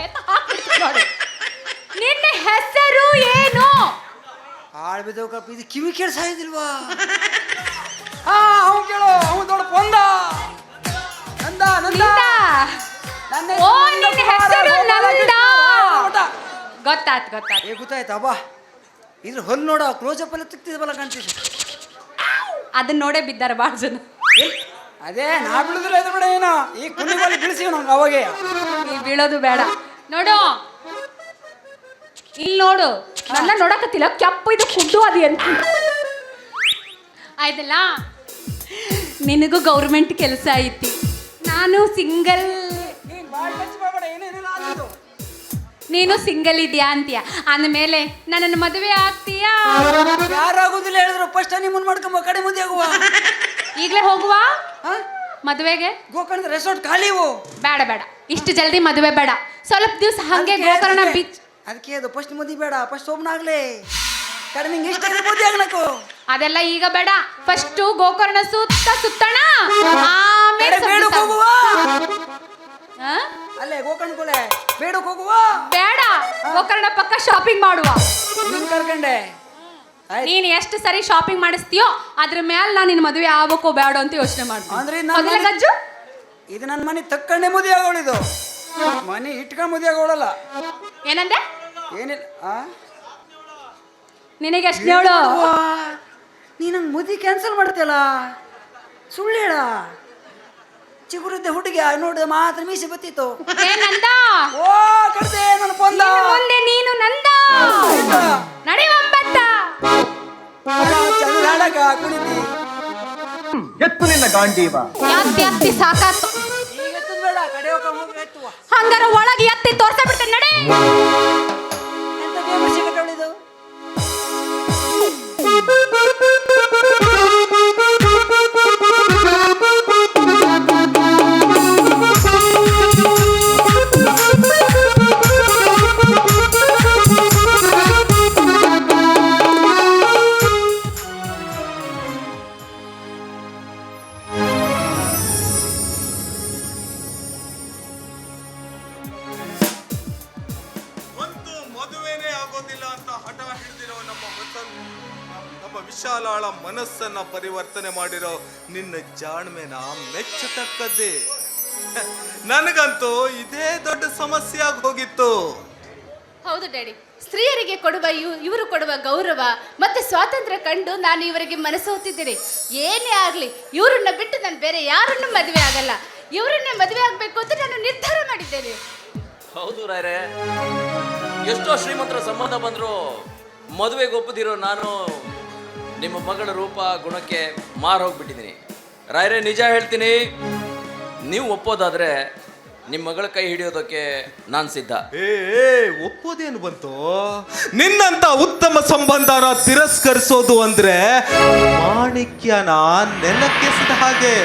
ನೋಡಿ. ನಿನ್ನ ಹೆಸರು ಏನು? ಆಳ್ಬಿದ್ದವ್ ಕಪ್ಪ. ಇದು ಕಿವಿ ಕೇಳಿಸ ಇದಿಲ್ವಾ? ಅವ್ನು ಕೇಳು. ಅವ್ನು ದೊಡ್ಡ ಪೊಂದ. ನಂದ. ಓ ನಿನ್ನ ಹೆಸರು ನಂದ. ಗೊತ್ತಾಯ್ತು. ಗೊತ್ತಾಯ್ತು. ಅಬ್ಬಾ ಇದ್ರ ಹೊಲ್ ನೋಡ. ಕ್ಲೋಸಪ್ ಎಲ್ಲ ತಿಕ್ತಿದ್ವಲ್ಲ ಕಾಣ್ತಿದ್ದೆ. ಅದನ್ನ ನೋಡೇ ಬಿದ್ದಾರ ಭಾಳ ಜನ. ಅದೇ ನಾ ಬೀಳುದಿಲ್ಲ ಇದ್ರ ಬೇಡ. ಏನೋ ಈ ಕುಂಡಿಗಳಲ್ಲಿ ಬೀಳಿಸಿ ನಂಗೆ ಅವಾಗೆ. ನೀ ಬೀಳೋದು ಬೇಡ. ನೋಡು ಇಲ್ಲಿ ನೋಡು. ನನ್ನ ನೋಡಕತ್ತಿಲ್ಲ. ಕೆಪ್ಪ ಇದು ಕುಡ್ಡು ಅದು ಅಂತ ಆಯ್ತಲ್ಲ. ನಿನಗೂ ಗೌರ್ಮೆಂಟ್ ಕೆಲಸ ಐತಿ. ನಾನು ಸಿಂಗಲ್. ನೀನು ಸಿಂಗಲ್ ಇದೆಯಾ ಅಂತೀಯ. ಅಂದಮೇಲೆ ನನ್ನನ್ನು ಮದುವೆ ಆಗ್ತೀಯಾ? ಯಾರಾಗುದಿಲ್ಲ ಹೇಳಿದ್ರು ಫಸ್ಟ್ ನಿಮ್ಮನ್ನು ಮಾಡ್ಕೊಂಬ. ಕಡೆ ಮುಂದೆ ಆಗುವ. ಈಗಲೇ ಹೋಗುವ ಮದುವೆಗೆ. ಗೋಕರ್ಣದ ರೆಸಾರ್ಟ್ ಖಾಲಿವು. ಬೇಡ ಇಷ್ಟು ಜಲ್ದಿ ಮದುವೆ ಬೇಡ. ಸ್ವಲ್ಪ ದಿವಸ ಹಂಗೆ ಗೋಕರ್ಣ ಬೀಚ್. ಅದಕ್ಕೆ ಅದು ಫಸ್ಟ್ ಮದುವೆ ಬೇಡ. ಫಸ್ಟ್ ಒಬ್ಬನಾಗ್ಲಿ. ಕಡೆ ನಿಂಗೆ ಇಷ್ಟ ಮದುವೆ ಆಗ್ಲಕ್ಕು. ಅದೆಲ್ಲ ಈಗ ಬೇಡ. ಫಸ್ಟ್ ಗೋಕರ್ಣ ಸುತ್ತಣ. ಆಮೇಲೆ ಬೇಡಕ್ಕೆ ಹೋಗುವ. ಹಾ ಅಲ್ಲೇ ಗೋಕರ್ಣಕ್ಕೆ ಬೇಡಕ್ಕೆ ಹೋಗುವ. ಬೇಡ, ಗೋಕರ್ಣ ಪಕ್ಕ ಶಾಪಿಂಗ್ ಮಾಡುವ. ನಿನ್ ಕರ್ಕಂಡೆ. ನೀನ್ ಎಷ್ಟು ಸರಿ ಶಾಪಿಂಗ್ ಮಾಡಿಸ್ತೀಯೋ ಅದ್ರ ಮೇಲೆ ನಾನು ನಿನ್ನ ಮದುವೆ ಆಗ್ಬೇಕೋ ಬೇಡ ಅಂತ ಯೋಚನೆ ಮಾಡ್ತೀನಿ. ಅಂದ್ರೆ ಗಜ್ಜು ಇದು ನನ್ನ ಮನೆ ತಕ್ಕಂಡೆ ಮದುವೆ ಆಗೋಳಿದು. ಮನೆ ಇಟ್ಕೊಂಡು ಮದುವೆ ಆಗೋಳಲ್ಲ. ಏನಂದೆ? ಏನಿಲ್ಲ. ನಿನಗೆ ಎಷ್ಟು ಹೇಳು? ನೀ ನಂಗೆ ಮದುವೆ ಕ್ಯಾನ್ಸಲ್ ಮಾಡ್ತೀಯಲ್ಲ. ಸುಳ್ಳು ಹೇಳ. ಚಿಗುರಿದ್ದೆ ಹುಡುಗಿ ನೋಡಿದ ಮಾತ್ರ ಮೀಸೆ ಬತ್ತಿತ್ತು. ಏನಂದ? ಓ ಕಡ್ದೆ ನನ್ನ ಪೊಂದ. ಮುಂದೆ ನೀನು ನಂದ. ನಡಿ ಒಂಬತ್ತ. ಚಂದ್ರಾಡಕ ಕುಣಿತಿ. ಎತ್ತು ನಿನ್ನ ಗಾಂಡೀವ. ಎತ್ತಿ ಸಾಕಾತು. ಈಗ ಎತ್ತದ ಬೇಡ. ಕಡೆ ಹೋಗಿ ಎತ್ತುವ. ಹಂಗಾರ ಒಳಗೆ ಎತ್ತಿ ತೋರ್ಸ ಬಿಡ್ತೇನೆ. ನಡಿ. ಎಂತ ಬೇಬರ್ಸಿ ಕಟ್ಟವಳಿದು. ವಿಶಾಲಾಳ ಮನಸ್ಸನ್ನ ಪರಿವರ್ತನೆ ಮಾಡಿರೋ ನಿನ್ನ ಜಾಣ್ಮೆನ ಮೆಚ್ಚತಕ್ಕದ್ದೇ. ನನಗಂತೂ ಇದೇ ದೊಡ್ಡ ಸಮಸ್ಯೆ ಆಗಿ ಹೋಗಿತ್ತು. ಹೌದು ಡ್ಯಾಡಿ, ಸ್ತ್ರೀಯರಿಗೆ ಕೊಡುವ ಇವರು ಕೊಡುವ ಗೌರವ ಮತ್ತೆ ಸ್ವಾತಂತ್ರ್ಯ ಕಂಡು ನಾನು ಇವರಿಗೆ ಮನಸೋತಿದ್ದೇನೆ. ಏನೇ ಆಗಲಿ ಇವರನ್ನ ಬಿಟ್ಟು ನಾನು ಬೇರೆ ಯಾರನ್ನು ಮದುವೆ ಆಗಲ್ಲ. ಇವರನ್ನೇ ಮದುವೆ ಆಗಬೇಕು ಅಂತ ನಾನು ನಿರ್ಧಾರ ಮಾಡಿದ್ದೇನೆ. ಹೌದು ರಾಯ್ರೆ, ಎಷ್ಟೋ ಶ್ರೀಮಂತರ ಸಂಬಂಧ ಬಂದರೂ ಮದುವೆಗೆ ಒಪ್ಪದಿರೋ ನಾನು ನಿಮ್ಮ ಮಗಳ ರೂಪ ಗುಣಕ್ಕೆ ಮಾರೋಗ್ಬಿಟ್ಟಿದ್ದೀನಿ. ರಾಯ್ರೆ, ನಿಜ ಹೇಳ್ತೀನಿ, ನೀವು ಒಪ್ಪೋದಾದ್ರೆ ನಿಮ್ಮ ಮಗಳ ಕೈ ಹಿಡಿಯೋದಕ್ಕೆ ನಾನು ಸಿದ್ಧ. ಒಪ್ಪೋದೇನು ಬಂತು? ನಿನ್ನಂತ ಉತ್ತಮ ಸಂಬಂಧನ ತಿರಸ್ಕರಿಸೋದು ಅಂದ್ರೆ ಮಾಣಿಕ್ಯನ ನೆಲಕ್ಕೆಸದ ಹಾಗೆ.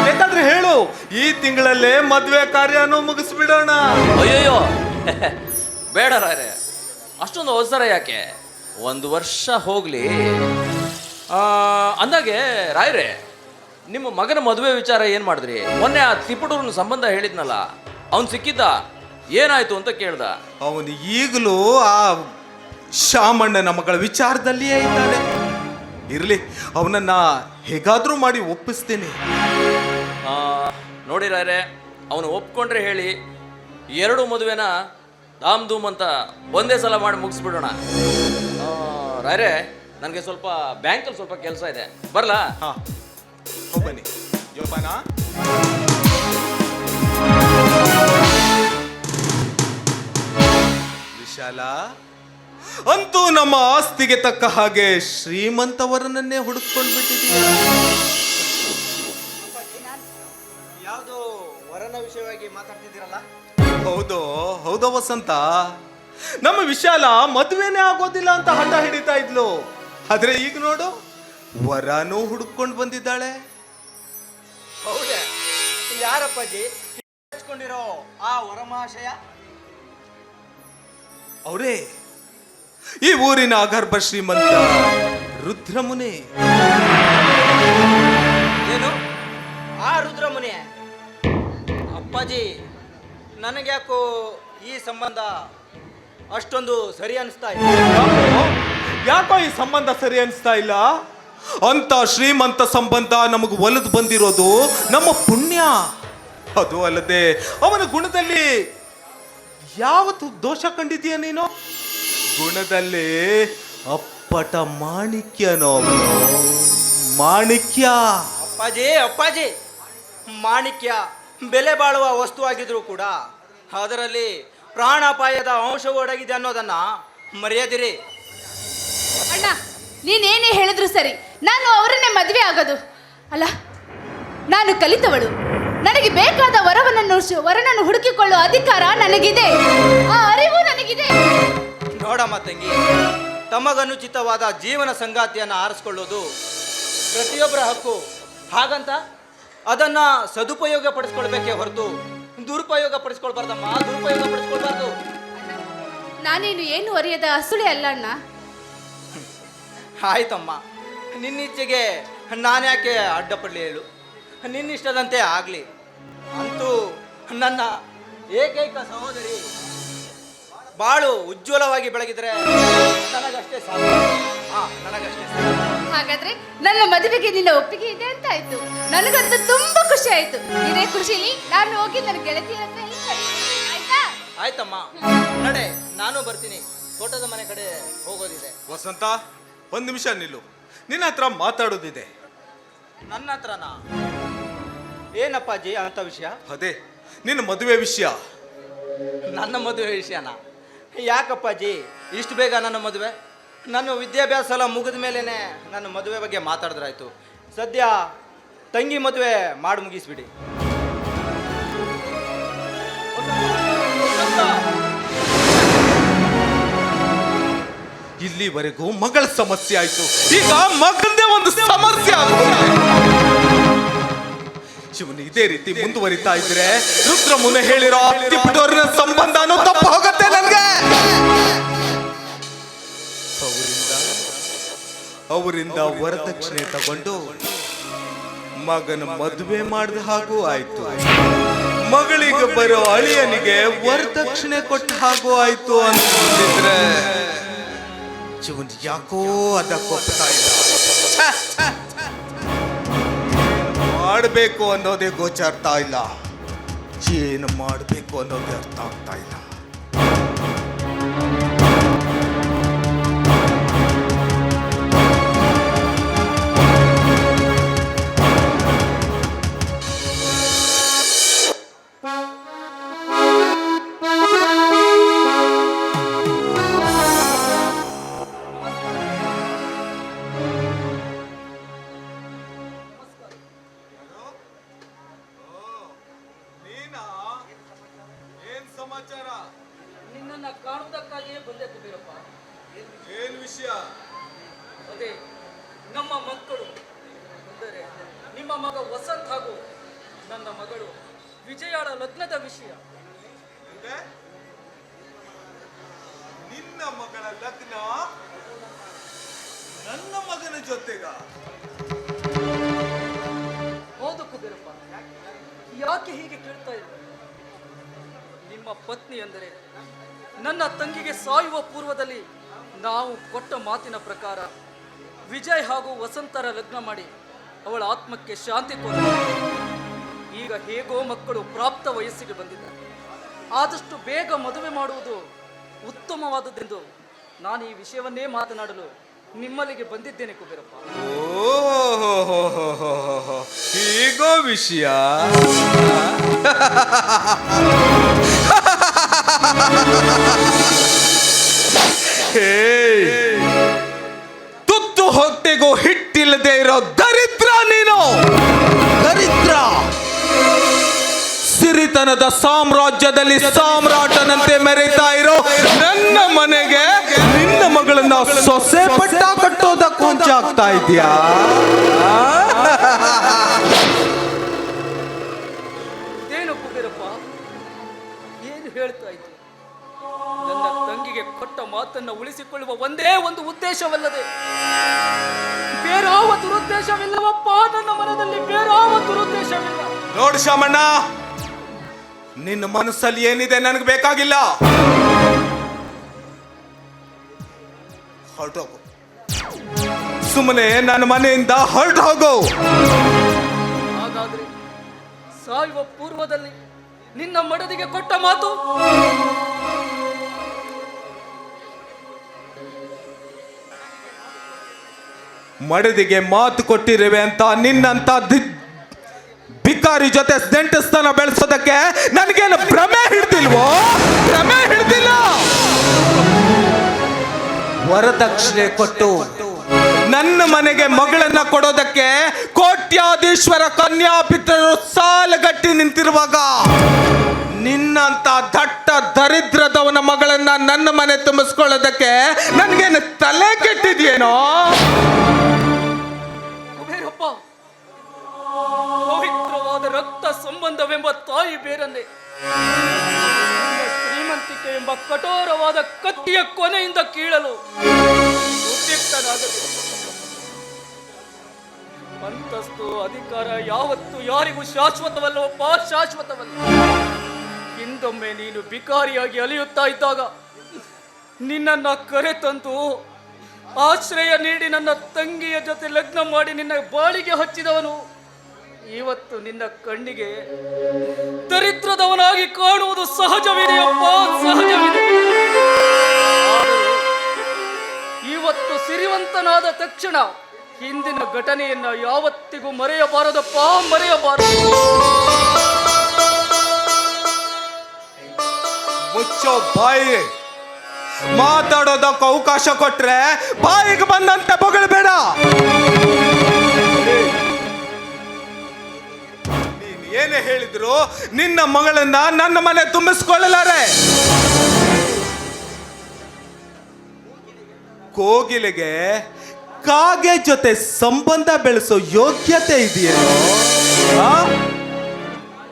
ಬೇಕಾದ್ರೆ ಹೇಳು, ಈ ತಿಂಗಳಲ್ಲೇ ಮದ್ವೆ ಕಾರ್ಯನೂ ಮುಗಿಸ್ಬಿಡೋಣ. ಅಯ್ಯಯ್ಯೋ ಬೇಡ ರಾಯ್ರೆ, ಅಷ್ಟೊಂದು ಅವಸರ ಯಾಕೆ? 1 ವರ್ಷ ಹೋಗ್ಲಿ. ಅಂದಾಗೆ ರಾಯ್ರೆ, ನಿಮ್ಮ ಮಗನ ಮದುವೆ ವಿಚಾರ ಏನು ಮಾಡಿದ್ರಿ? ಮೊನ್ನೆ ಆ ತಿಪ್ಪಟೂರಿನ ಸಂಬಂಧ ಹೇಳಿದ್ನಲ್ಲ, ಅವನು ಸಿಕ್ಕಿದ್ದ, ಏನಾಯ್ತು ಅಂತ ಕೇಳ್ದ. ಅವನು ಈಗಲೂ ಆ ಶಾಮಣ್ಣನ ಮಗಳ ವಿಚಾರದಲ್ಲಿಯೇ ಇದ್ದಾನೆ. ಇರ್ಲಿ, ಅವನನ್ನ ಹೇಗಾದ್ರೂ ಮಾಡಿ ಒಪ್ಪಿಸ್ತೀನಿ. ನೋಡಿ ರಾಯ್ರೆ, ಅವನು ಒಪ್ಕೊಂಡ್ರೆ ಹೇಳಿ, 2 ಮದುವೆನ ಧಾಮ್ ಧೂಮ್ ಅಂತ ಒಂದೇ ಸಲ ಮಾಡಿ ಮುಗಿಸ್ಬಿಡೋಣ. ರಾಯ್ರೆ, ನನಗೆ ಸ್ವಲ್ಪ ಬ್ಯಾಂಕಲ್ಲಿ ಸ್ವಲ್ಪ ಕೆಲಸ ಇದೆ, ಬರಲಾ? ಹಾ, ಬನ್ನಿ. ಯೋಪಾನ, ವಿಶಾಲ, ಅಂತೂ ನಮ್ಮ ಆಸ್ತಿಗೆ ತಕ್ಕ ಹಾಗೆ ಶ್ರೀಮಂತವರನ್ನೇ ಹುಡುಕೊಂಡು ಬಿಟ್ಟಿದ್ದೀಯ. ಯಾವುದು ವರನ ವಿಷಯವಾಗಿ ಮಾತಾಡ್ತಿದ್ದೀರಲ್ಲ? ಹೌದು ಹೌದು ವಸಂತ, ನಮ್ಮ ವಿಶಾಲ ಮದುವೆನೇ ಆಗೋದಿಲ್ಲ ಅಂತ ಹಠ ಹಿಡಿತಾ ಇದ್ಲು. ಆದ್ರೆ ಈಗ ನೋಡು, ವರನೂ ಹುಡುಕೊಂಡು ಬಂದಿದ್ದಾಳೆ. ಹೌದೇ? ಯಾರಪ್ಪಾಜಿ ಹಚ್ಕೊಂಡಿರೋ ಆ ವರಮಹಾಶಯ? ಅವರೇ, ಈ ಊರಿನ ಅಗರ್ಭ ಶ್ರೀಮಂತ ರುದ್ರಮುನಿ. ಏನು ಆ ರುದ್ರಮುನಿ? ಅಪ್ಪಾಜಿ, ನನಗ್ಯಾಕೋ ಈ ಸಂಬಂಧ ಅಷ್ಟೊಂದು ಸರಿ ಅನಿಸ್ತಾ ಇದೆ. ಯಾಕೋ ಈ ಸಂಬಂಧ ಸರಿ ಅನಿಸ್ತಾ ಇಲ್ಲ? ಅಂತ ಶ್ರೀಮಂತ ಸಂಬಂಧ ನಮಗೆ ಒಲಿದು ಬಂದಿರೋದು ನಮ್ಮ ಪುಣ್ಯ. ಅದು ಅಲ್ಲದೆ ಅವನ ಗುಣದಲ್ಲಿ ಯಾವತ್ತು ದೋಷ ಕಂಡಿದೀಯ ನೀನು? ಗುಣದಲ್ಲಿ ಅಪ್ಪಟ ಮಾಣಿಕ್ಯನೋ ಮಾಣಿಕ್ಯ. ಅಪ್ಪಾಜಿ, ಮಾಣಿಕ್ಯ ಬೆಲೆ ಬಾಳುವ ವಸ್ತುವಾಗಿದ್ರು ಕೂಡ ಅದರಲ್ಲಿ ಪ್ರಾಣಾಪಾಯದ ಅಂಶವು ಅಡಗಿದೆ ಅನ್ನೋದನ್ನ ಮರೆಯದಿರಿ. ಅಣ್ಣ, ನೀನೇನೇ ಹೇಳಿದ್ರು ಸರಿ, ನಾನು ಅವರನ್ನೇ ಮದುವೆ ಆಗೋದು ಅಲ್ಲ. ನಾನು ಕಲಿತವಳು, ನನಗೆ ಬೇಕಾದ ವರನನ್ನು ಹುಡುಕಿಕೊಳ್ಳುವ ಅಧಿಕಾರ ನನಗಿದೆ, ಆ ಅರಿವು ನನಗಿದೆ. ನೋಡಮ್ಮ ತಂಗಿ, ತಮಗನುಚಿತವಾದ ಜೀವನ ಸಂಗಾತಿಯನ್ನು ಆರಿಸ್ಕೊಳ್ಳೋದು ಪ್ರತಿಯೊಬ್ಬರ ಹಕ್ಕು. ಹಾಗಂತ ಅದನ್ನ ಸದುಪಯೋಗ ಪಡಿಸ್ಕೊಳ್ಬೇಕೇ ಹೊರತು ದುರುಪಯೋಗ ಪಡಿಸ್ಕೊಳ್ಬಾರ್ದಮ್ಮ, ದುರುಪಯೋಗ ಪಡಿಸ್ಕೊಳ್ಬಾರ್ದು. ನಾನೇನು ಏನು ಅರಿಯದ ಅಸುಳೆ ಅಲ್ಲ ಅಣ್ಣ. ಆಯ್ತಮ್ಮ, ನಿನ್ನಿಚ್ಛೆಗೆ ನಾನ್ಯಾಕೆ ಅಡ್ಡಪಡಲಿ ಹೇಳು? ನಿನ್ನಿಷ್ಟದಂತೆ ಆಗಲಿ. ಅಂತೂ ನನ್ನ ಏಕೈಕ ಸಹೋದರಿ ಬಾಳು ಉಜ್ವಲವಾಗಿ ಬೆಳಗಿದ್ರೆ ನನಗಷ್ಟೇ ಸಾಕು. ನನಗಷ್ಟೇ ಸಾಕು. ಹಾಗಾದ್ರೆ ನನ್ನ ಮದುವೆಗೆ ನಿನ್ನ ಒಪ್ಪಿಗೆ ಇದೆ ಅಂತ ಆಯ್ತು. ನನಗಂತೂ ತುಂಬಾ ಖುಷಿ ಆಯ್ತು. ಇದೇ ಖುಷಿಲಿ ನಾನು ಹೋಗಿ ನನ್ನ ಗೆಳತಿಯ ಹತ್ರ ಎಲ್ಲ ಕಳಿಸ್ತೀನಿ, ಆಯ್ತಾ? ಆಯ್ತಮ್ಮ, ನಡೆ, ನಾನು ಬರ್ತೀನಿ. ತೋಟದ ಮನೆ ಕಡೆ ಹೋಗೋದಿದೆ. ವಸಂತ, 1 ನಿಮಿಷ ನಿಲ್ಲು, ನಿನ್ನ ಹತ್ರ ಮಾತಾಡೋದಿದೆ. ನನ್ನ ಹತ್ರನಾ? ಏನಪ್ಪಾಜಿ ಅಂತ ವಿಷಯ? ಅದೇ ನಿನ್ನ ಮದುವೆ ವಿಷಯ. ನನ್ನ ಮದುವೆ ವಿಷಯನಾ? ಯಾಕಪ್ಪಾಜಿ ಇಷ್ಟು ಬೇಗ ನನ್ನ ಮದುವೆ? ನನ್ನ ವಿದ್ಯಾಭ್ಯಾಸ ಎಲ್ಲ ಮುಗಿದ ಮೇಲೇನೆ ನನ್ನ ಮದುವೆ ಬಗ್ಗೆ ಮಾತಾಡಿದ್ರಾಯ್ತು. ಸದ್ಯ ತಂಗಿ ಮದುವೆ ಮಾಡಿ ಮುಗಿಸ್ಬಿಡಿ. ಇಲ್ಲಿವರೆಗೂ ಮಗಳ ಸಮಸ್ಯೆ ಆಯ್ತು, ಈಗ ಮಗಂದೇ ಒಂದು ಸಮಸ್ಯೆ ಆಗುತ್ತೆ. ಶಿವನು ಇದೇ ರೀತಿ ಮುಂದುವರಿತಾ ಇದ್ರೆ ರುದ್ರಮುನಿ ಹೇಳಿರೋ ತಿಪ್ಪಟೂರಿನ ಸಂಬಂಧನೂ ತಪ್ಪು ಹೋಗುತ್ತೆ ನನಗೆ. ಅವರಿಂದ ವರದಕ್ಷಿಣೆ ತಗೊಂಡು ಮಗನ ಮದುವೆ ಮಾಡಿದ ಹಾಗೂ ಆಯ್ತು. ಮಗಳಿಗೆ ಬರೋ ಅಳಿಯನಿಗೆ ವರದಕ್ಷಿಣೆ ಕೊಟ್ಟ ಹಾಗೂ ಆಯ್ತು ಅಂತಿದ್ರೆ ಜೀವನ್ ಯಾಕೋ ಅದಕ್ಕೊಪ್ತಾ ಇಲ್ಲ. ಮಾಡಬೇಕು ಅನ್ನೋದೇ ಗೋಚಾರ್ತಾ ಇಲ್ಲ. ಏನು ಮಾಡಬೇಕು ಅನ್ನೋದೇ ಅರ್ಥ ಆಗ್ತಾ ಇಲ್ಲ. ಏನ್ ಸಮಾಚಾರ? ನಿನ್ನನ್ನು ಕಾಣುವುದಕ್ಕಾಗಿಯೇ ಬಂದೆ ಕುಬೇರಪ್ಪ. ಏನ್ ವಿಷಯ? ಅದೇ ನಮ್ಮ ಮಕ್ಕಳು ಅಂದರೆ ನಿಮ್ಮ ಮಗ ವಸಂತ್ ಹಾಗೂ ನನ್ನ ಮಗಳು ವಿಜಯಾಳ ಲಗ್ನದ ವಿಷಯ. ನಿನ್ನ ಮಗಳ ಲಗ್ನ ನನ್ನ ಮಗನ ಜೊತೆಗ? ಹೌದು ಕುಬೇರಪ್ಪ, ಯಾಕೆ ಹೀಗೆ ಕೇಳ್ತಾ ಇಲ್ಲ? ನಿಮ್ಮ ಪತ್ನಿ ಅಂದರೆ ನನ್ನ ತಂಗಿಗೆ ಸಾಯುವ ಪೂರ್ವದಲ್ಲಿ ನಾವು ಕೊಟ್ಟ ಮಾತಿನ ಪ್ರಕಾರ ವಿಜಯ್ ಹಾಗೂ ವಸಂತರ ಲಗ್ನ ಮಾಡಿ ಅವಳ ಆತ್ಮಕ್ಕೆ ಶಾಂತಿ ಕೋರ. ಈಗ ಹೇಗೋ ಮಕ್ಕಳು ಪ್ರಾಪ್ತ ವಯಸ್ಸಿಗೆ ಬಂದಿದ್ದಾರೆ. ಆದಷ್ಟು ಬೇಗ ಮದುವೆ ಮಾಡುವುದು ಉತ್ತಮವಾದದ್ದೆಂದು ನಾನು ಈ ವಿಷಯವನ್ನೇ ಮಾತನಾಡಲು ನಿಮ್ಮಲ್ಲಿಗೆ ಬಂದಿದ್ದೇನೆ ಕುಬೇರಪ್ಪ. ಓಹೋ, ಹೀಗೋ ವಿಷಯ. ತುತ್ತು ಹೊಟ್ಟೆಗೂ ಹಿಟ್ಟಿಲ್ಲದೆ ಇರೋ ದರಿದ್ರ ನೀನು, ದರಿದ್ರ. ಸಿರಿತನದ ಸಾಮ್ರಾಜ್ಯದಲ್ಲಿ ಸಾಮ್ರಾಟನಂತೆ ಮೆರೀತಾ ಇರೋ ನನ್ನ ಮನೆಗೆ ನಿನ್ನ ಮಗಳನ್ನ ಸೊಸೆ ಪಟ್ಟ ಕಟ್ಟೋದಕ್ಕೆ ಕೊಂಚಾಗ್ತಾ ಇದೆಯಾ? ಇದೇನು ಕುಬೇರಪ್ಪ, ಏನು ಹೇಳ್ತಾ ಇದ್ದೀಯ? ನನ್ನ ತಂಗಿಗೆ ಕೊಟ್ಟ ಮಾತನ್ನು ಉಳಿಸಿಕೊಳ್ಳುವ ಒಂದೇ ಒಂದು ಉದ್ದೇಶವಲ್ಲದೆ ಬೇರಾವ ದುರುದ್ದೇಶವಿಲ್ಲವಪ್ಪ. ನನ್ನ ಮನದಲ್ಲಿ ಬೇರಾವ ದುರುದ್ದೇಶವಿಲ್ಲ. ನೋಡು ಶಾಮಣ್ಣ, ನಿನ್ನ ಮನಸ್ಸಲ್ಲಿ ಏನಿದೆ ನನಗೆ ಬೇಕಾಗಿಲ್ಲ. ಹೊರಟೋಗು, ಸುಮ್ಮನೆ ನನ್ನ ಮನೆಯಿಂದ ಹೊರಟು ಹೋಗು. ಹಾಗಾದ್ರೆ ಸಾಯುವ ಪೂರ್ವದಲ್ಲಿ ನಿನ್ನ ಮಡದಿಗೆ ಕೊಟ್ಟ ಮಾತು? ಮಡದಿಗೆ ಮಾತು ಕೊಟ್ಟಿರುವೆ ಅಂತ ನಿನ್ನಂತ ಭಿಕಾರಿ ಜೊತೆ ಸ್ನೇಂಟಸ್ಥಾನ ಬೆಳೆಸೋದಕ್ಕೆ ನನಗೇನು ಭ್ರಮೆ ಹಿಡ್ದಿಲ್ವೋ? ಭ್ರಮೆ ಹಿಡ್ದಿಲ್ಲ. ವರದಕ್ಷಿಣೆ ಕೊಟ್ಟು ನನ್ನ ಮನೆಗೆ ಮಗಳನ್ನ ಕೊಡೋದಕ್ಕೆ ಕೋಟ್ಯಾಧೀಶ್ವರ ಕನ್ಯಾಪಿತರು ಸಾಲಗಟ್ಟಿ ನಿಂತಿರುವಾಗ ನಿನ್ನಂತ ದಟ್ಟ ದರಿದ್ರದವನ ಮಗಳನ್ನ ನನ್ನ ಮನೆ ತುಂಬಿಸ್ಕೊಳ್ಳೋದಕ್ಕೆ ನನಗೇನು ತಲೆ ಕೆಟ್ಟಿದ್ಯೇನೋ? ಕುಬೇರಪ್ಪ, ಪವಿತ್ರವಾದ ರಕ್ತ ಸಂಬಂಧವೆಂಬ ತಾಯಿ ಬೇರನ್ನೇ ಶ್ರೀಮಂತಿಕೆ ಎಂಬ ಕಠೋರವಾದ ಕತ್ತಿಯ ಕೊನೆಯಿಂದ ಕೀಳಲು ಉದ್ಯುಕ್ತನಾಗಬೇಕು. ಅಂತಸ್ತು ಅಧಿಕಾರ ಯಾವತ್ತು ಯಾರಿಗೂ ಶಾಶ್ವತವಲ್ಲವಪ್ಪ, ಶಾಶ್ವತವಲ್ಲ. ಹಿಂದೊಮ್ಮೆ ನೀನು ಭಿಕಾರಿಯಾಗಿ ಅಲಿಯುತ್ತಾ ಇದ್ದಾಗ ನಿನ್ನನ್ನು ಕರೆತಂದು ಆಶ್ರಯ ನೀಡಿ ನನ್ನ ತಂಗಿಯ ಜೊತೆ ಲಗ್ನ ಮಾಡಿ ನಿನ್ನ ಬಾಳಿಗೆ ಹಚ್ಚಿದವನು ಇವತ್ತು ನಿನ್ನ ಕಣ್ಣಿಗೆ ದರಿದ್ರದವನಾಗಿ ಕಾಣುವುದು ಸಹಜವಿದೆಯಪ್ಪ, ಸಹಜವಿದೆ. ಆದರೂ ಇವತ್ತು ಸಿರಿವಂತನಾದ ತಕ್ಷಣ ಹಿಂದಿನ ಘಟನೆಯನ್ನ ಯಾವತ್ತಿಗೂ ಮರೆಯಬಾರದಪ್ಪ, ಮರೆಯಬಾರದು. ಮುಚ್ಚೋ ಬಾಯಿ. ಮಾತಾಡೋದಕ್ಕೆ ಅವಕಾಶ ಕೊಟ್ರೆ ಬಾಯಿಗೆ ಬಂದಂತೆ ಬೊಗಳಬೇಡ. ನೀನ್ ಏನೇ ಹೇಳಿದ್ರು ನಿನ್ನ ಮಗಳನ್ನ ನನ್ನ ಮನೆ ತುಂಬಿಸ್ಕೊಳ್ಳಲಾರೆ. ಕೋಗಿಲೆಗೆ ಕಾಗೆ ಜೊತೆ ಸಂಬಂಧ ಬೆಳೆಸೋ ಯೋಗ್ಯತೆ ಇದೆಯೇನೋ?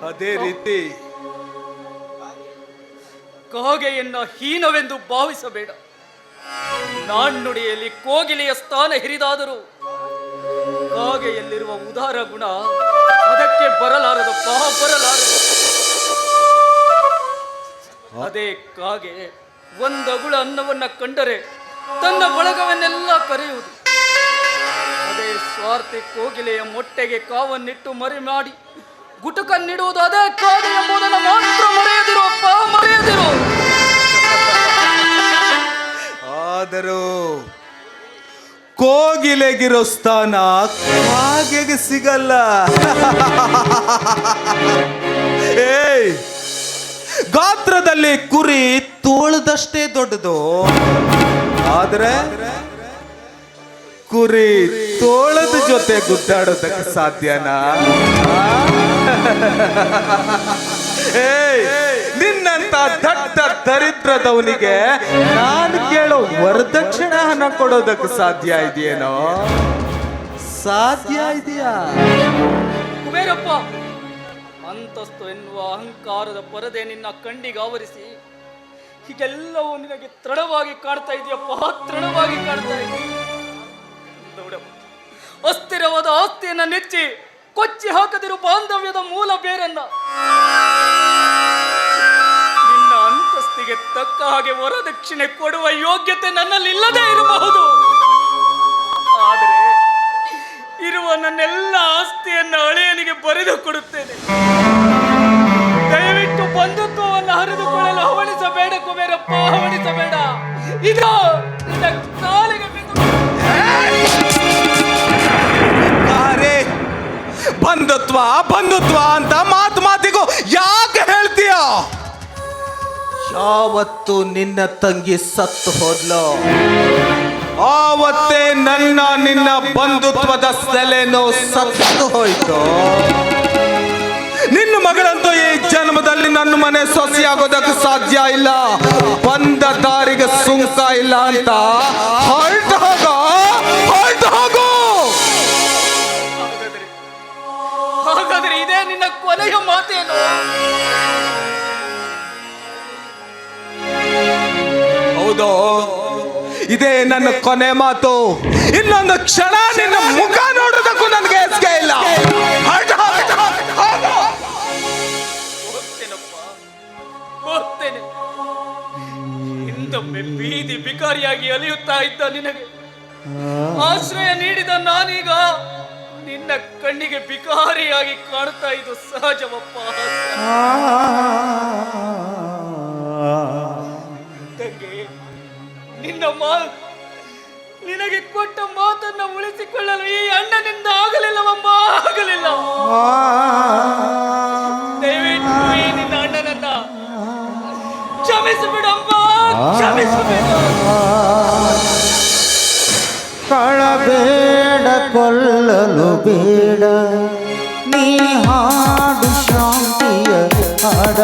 ಅದೇ ರೀತಿ ಕಾಗೆಯನ್ನ ಹೀನವೆಂದು ಭಾವಿಸಬೇಡ. ನಾಣ್ಣುಡಿಯಲ್ಲಿ ಕೋಗಿಲೆಯ ಸ್ಥಾನ ಹಿರಿದಾದರೂ ಕಾಗೆಯಲ್ಲಿರುವ ಉದಾರ ಗುಣ ಅದಕ್ಕೆ ಬರಲಾರದಪ್ಪ, ಬರಲಾರದು. ಅದೇ ಕಾಗೆ ಒಂದಗುಳ ಅನ್ನವನ್ನ ಕಂಡರೆ ತನ್ನ ಬಳಗವನ್ನೆಲ್ಲ ಕರೆಯುವುದು. ಅದೇ ಸ್ವಾರ್ಥಿ ಕೋಗಿಲೆಯ ಮೊಟ್ಟೆಗೆ ಕಾವನ್ನಿಟ್ಟು ಮರಿ ಮಾಡಿ ಗುಟುಕನ್ನಿಡುವುದು ಅದೇ ಕಾದು ಎಂಬುದನ್ನು ಮಾತ್ರ ಮರೆಯದಿರು ಅಪ್ಪ, ಮರೆಯದಿರು. ಆದರೂ ಕೋಗಿಲೆಗಿರೋ ಸ್ಥಾನ ಕಾಗೆಗೆ ಸಿಗಲ್ಲ. ಏಯ್, ಗಾತ್ರದಲ್ಲಿ ಕುರಿ ತೋಳದಷ್ಟೇ ದೊಡ್ಡದು, ಆದ್ರೆ ಕುರಿ ತೋಳದ ಜೊತೆ ಗುದ್ದಾಡೋದಕ್ಕೆ ಸಾಧ್ಯನಾ? ಏಯ್, ನಿನ್ನಂತ ದಟ್ಟ ದರಿದ್ರದವನಿಗೆ ನಾನು ಕೇಳೋ ವರದಕ್ಷಿಣೆ ಹಣ ಕೊಡೋದಕ್ಕೆ ಸಾಧ್ಯ ಇದೆಯೇನೋ? ಸಾಧ್ಯ ಇದೆಯಾ? ಕುಬೇರಪ್ಪ, ಅಂತಸ್ತು ಎನ್ನುವ ಅಹಂಕಾರದ ಪರದೆ ನಿನ್ನ ಕಣ್ಣಿಗೆ ಆವರಿಸಿ ಹೀಗೆಲ್ಲವೂ ನಿನಗೆ ತೃಢವಾಗಿ ಕಾಡ್ತಾ ಇದೆಯಪ್ಪ, ತೃಢವಾಗಿ ಕಾಡ್ತಾ ಇದೆ. ನೋಡಪ್ಪ, ಅಸ್ಥಿರವಾದ ಆಸ್ತಿಯನ್ನ ನೆಚ್ಚಿ ಕೊಚ್ಚಿ ಹಾಕದಿರು ಬಾಂಧವ್ಯದ ಮೂಲ ಬೇರನ್ನ. ನಿನ್ನ ಅಂತಸ್ತಿಗೆ ತಕ್ಕ ಹಾಗೆ ವರದಕ್ಷಿಣೆ ಕೊಡುವ ಯೋಗ್ಯತೆ ನನ್ನಲ್ಲಿ ಇಲ್ಲದೇ ಇರಬಹುದು, ಆದರೆ ಇರುವ ನನ್ನೆಲ್ಲ ಆಸ್ತಿಯನ್ನ ಅಳಿಯನಿಗೆ ಬರೆದು ಕೊಡುತ್ತೇನೆ. ದಯವಿಟ್ಟು ಬಂಧುತ್ವವನ್ನು ಹರಿದುಕೊಳ್ಳಲು ಹವಣಿಸಬೇಡ ಕುಬೇರಪ್ಪ, ಹವಣಿಸಬೇಡ. ಇದು ನಿನ್ನ ಕಾಲಿಗೆ ಬಿದ್ದು. ಬಂಧುತ್ವ ಬಂಧುತ್ವ ಅಂತ ಮಾತಿಗೂ ಯಾಕೆ ಹೇಳ್ತೀಯ? ಯಾವತ್ತು ನಿನ್ನ ತಂಗಿ ಸತ್ತು ಹೋದ್ಲೋ ಆವತ್ತೇ ನಿನ್ನ ಬಂಧುತ್ವದ ಸೆಲೆನೋ ಸತ್ತು ಹೋಯ್ತು. ನಿನ್ನ ಮಗಳಂತೂ ಈ ಜನ್ಮದಲ್ಲಿ ನನ್ನ ಮನೆ ಸೊಸೆಯಾಗೋದಕ್ಕೆ ಸಾಧ್ಯ ಇಲ್ಲ, ಬಂದ ದಾರಿಗೆ ಸುಂಕ ಇಲ್ಲ ಅಂತ ಹೊರಟು ಹೋಗೋ, ಹೊರಟು ಹೋಗೋ. ಹಾಗಾದ್ರೆ ಇದೇ ನಿನ್ನ ಕೊನೆಯ ಮಾತೇನು? ಹೌದು, ಇದೇ ನನ್ನ ಕೊನೆ ಮಾತು. ಇನ್ನೊಂದು ಕ್ಷಣ ನಿನ್ನ ಮುಖ ನೋಡೋದಕ್ಕೂ ನನಗೆ ಹೆಸ್ಗೆ ಇಲ್ಲ. ಹೋಗ್ತೇನೆ. ಹಿಂದೊಮ್ಮೆ ಬೀದಿ ಬಿಕಾರಿಯಾಗಿ ಅಲಿಯುತ್ತಾ ಇದ್ದ ನಿನಗೆ ಆಶ್ರಯ ನೀಡಿದ ನಾನೀಗ ನಿನ್ನ ಕಣ್ಣಿಗೆ ಬಿಕಾರಿಯಾಗಿ ಕಾಣ್ತಾ ಇದು ಸಹಜವಪ್ಪ. ತಂಗಿ, ನಿನಗೆ ಕೊಟ್ಟ ಮಾತನ್ನ ಉಳಿಸಿಕೊಳ್ಳಲು ಈ ಅಣ್ಣನಿಂದ ಆಗಲಿಲ್ಲವಮ್ಮ, ಆಗಲಿಲ್ಲ. ದಯವಿಟ್ಟು ಈ ನಿನ್ನ ಅಣ್ಣನನ್ನ ಕ್ಷಮಿಸಿಬಿಡಮ್ಮ, ಕ್ಷಮಿಸಿಬಿಡು. ಕಳಬೇಡ, ಕೊಲ್ಲಲು ಬೇಡ, ನೀ ಹಾಡು ಶಾಂತಿಯ ಹಾಡ.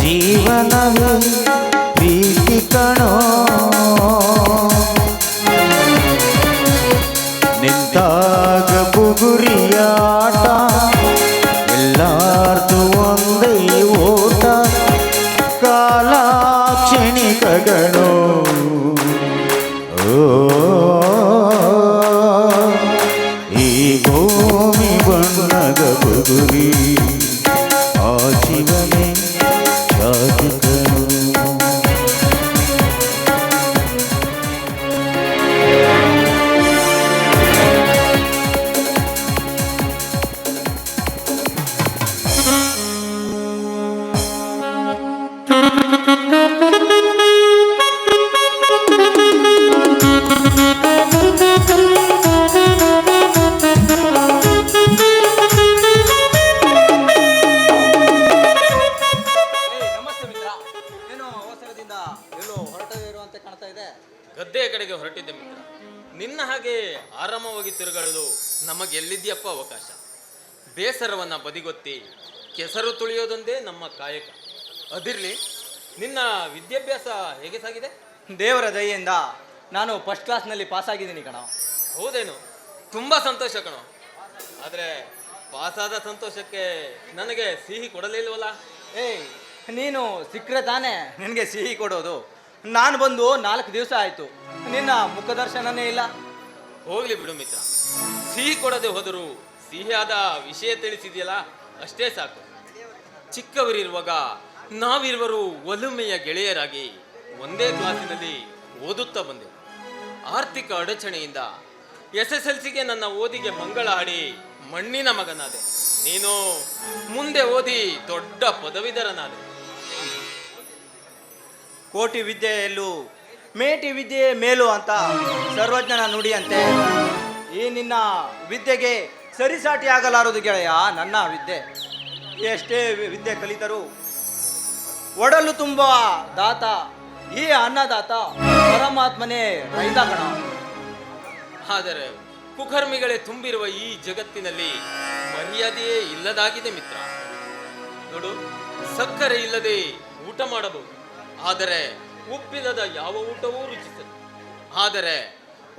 ಜೀವನವೇ ಪ್ರೀತಿ ಕಣೋ, ನಿಂತಾಗ ಬುಗುರಿಯಾಟ, ಎಲ್ಲಾರ್ದು ಒಂದೇ ಓಟ, ಕಾಲ ಕ್ಷಣಿಕಗಳು. ಈ ಭೂಮಿ ಬಣ್ಣದ ಬಗುರಿ, ಆ ಶಿವನೇ ಶಾಸಕನು. ಗದ್ದೆಯ ಕಡೆಗೆ ಹೊರಟಿದ್ದೆ ಮಿತ್ರ. ನಿನ್ನ ಹಾಗೆ ಆರಾಮವಾಗಿ ತಿರುಗಾಡಲು ನಮಗೆಲ್ಲಿದ್ಯಪ್ಪ ಅವಕಾಶ? ಬೇಸರವನ್ನ ಬದಿಗೊತ್ತಿ ಕೆಸರು ತುಳಿಯೋದೊಂದೇ ನಮ್ಮ ಕಾಯಕ. ಅದಿರ್ಲಿ, ನಿನ್ನ ವಿದ್ಯಾಭ್ಯಾಸ ಹೇಗೆ ಸಾಗಿದೆ? ದೇವರ ದಯೆಯಿಂದ ನಾನು ಫಸ್ಟ್ ಕ್ಲಾಸ್ನಲ್ಲಿ ಪಾಸ್ ಆಗಿದ್ದೀನಿ ಕಣ. ಹೌದೇನು? ತುಂಬಾ ಸಂತೋಷ ಕಣೋ. ಆದ್ರೆ ಪಾಸಾದ ಸಂತೋಷಕ್ಕೆ ನನಗೆ ಸಿಹಿ ಕೊಡಲಿಲ್ವಲ್ಲ? ಏಯ್, ನೀನು ಸಿಕ್ಕರೆ ತಾನೇ ನಿನಗೆ ಸಿಹಿ ಕೊಡೋದು. ನಾನು ಬಂದು 4 ದಿವಸ ಆಯ್ತು, ನಿನ್ನ ಮುಖದರ್ಶನನೇ ಇಲ್ಲ. ಹೋಗ್ಲಿ ಬಿಡು ಮಿತ್ರ, ಸಿಹಿ ಕೊಡದೆ ಹೋದರೂ ಸಿಹಿಯಾದ ವಿಷಯ ತಿಳಿಸಿದೆಯಲ್ಲ, ಅಷ್ಟೇ ಸಾಕು. ಚಿಕ್ಕವರಿರುವಾಗ ನಾವಿರುವರು ಒಲುಮೆಯ ಗೆಳೆಯರಾಗಿ ಒಂದೇ ಕ್ಲಾಸಿನಲ್ಲಿ ಓದುತ್ತಾ ಬಂದೆವು. ಆರ್ಥಿಕ ಅಡಚಣೆಯಿಂದ SSLCಗೆ ನನ್ನ ಓದಿಗೆ ಮಂಗಳ ಹಾಡಿ ಮಣ್ಣಿನ ಮಗನಾದೆ. ನೀನು ಮುಂದೆ ಓದಿ ದೊಡ್ಡ ಪದವೀಧರನಾದೆ. ಕೋಟಿ ವಿದ್ಯೆಯಲ್ಲೂ ಮೇಟಿ ವಿದ್ಯೆ ಮೇಲು ಅಂತ ಸರ್ವಜ್ಞನ ನುಡಿಯಂತೆ ಈ ನಿನ್ನ ವಿದ್ಯೆಗೆ ಸರಿಸಾಟಿ ಆಗಲಾರದು ಗೆಳೆಯ ನನ್ನ ವಿದ್ಯೆ. ಎಷ್ಟೇ ವಿದ್ಯೆ ಕಲಿತರೂ ಒಡಲು ತುಂಬ ದಾತ ಈ ಅನ್ನದಾತ ಪರಮಾತ್ಮನೇ ರೈತ ಗಣ. ಆದರೆ ಕುಕರ್ಮಿಗಳೇ ತುಂಬಿರುವ ಈ ಜಗತ್ತಿನಲ್ಲಿ ಮರ್ಯಾದೆಯೇ ಇಲ್ಲದಾಗಿದೆ ಮಿತ್ರ. ನೋಡು, ಸಕ್ಕರೆ ಇಲ್ಲದೆ ಊಟ ಮಾಡಬಹುದು, ಆದರೆ ಉಪ್ಪಿಲ್ಲದ ಯಾವ ಊಟವೂ ರುಚಿಸದು. ಆದರೆ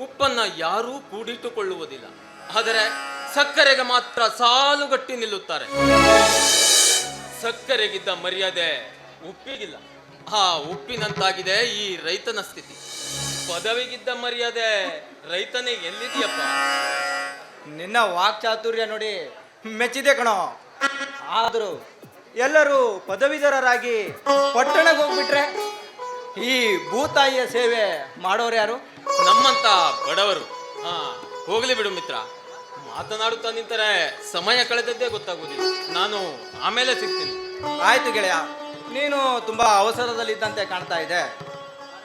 ಉಪ್ಪನ್ನ ಯಾರೂ ಕೂಡಿಟ್ಟುಕೊಳ್ಳುವುದಿಲ್ಲ, ಆದರೆ ಸಕ್ಕರೆಗೆ ಮಾತ್ರ ಸಾಲುಗಟ್ಟಿ ನಿಲ್ಲುತ್ತಾರೆ. ಸಕ್ಕರೆಗಿದ್ದ ಮರ್ಯಾದೆ ಉಪ್ಪಿಗಿಲ್ಲ. ಆ ಉಪ್ಪಿನಂತಾಗಿದೆ ಈ ರೈತನ ಸ್ಥಿತಿ. ಪದವಿಗಿದ್ದ ಮರ್ಯಾದೆ ರೈತನೇ ಎಲ್ಲಿದೆಯಪ್ಪ? ನಿನ್ನ ವಾಕ್ಚಾತುರ್ಯ ನೋಡಿ ಮೆಚ್ಚಿದೆ ಕಣೋ. ಆದರೂ ಎಲ್ಲರೂ ಪದವೀಧರರಾಗಿ ಪಟ್ಟಣಕ್ಕೆ ಹೋಗ್ಬಿಟ್ರೆ ಈ ಭೂತಾಯಿಯ ಸೇವೆ ಮಾಡೋರು ಯಾರು? ನಮ್ಮಂತ ಬಡವರು. ಹೋಗ್ಲಿ ಬಿಡು ಮಿತ್ರ, ಮಾತನಾಡುತ್ತಾ ನಿಂತರೆ ಸಮಯ ಕಳೆದದ್ದೇ ಗೊತ್ತಾಗುವುದಿಲ್ಲ. ನಾನು ಆಮೇಲೆ ಸಿಗ್ತೀನಿ. ಆಯ್ತು ಗೆಳೆಯ, ನೀನು ತುಂಬಾ ಅವಸರದಲ್ಲಿದ್ದಂತೆ ಕಾಣ್ತಾ ಇದೆ.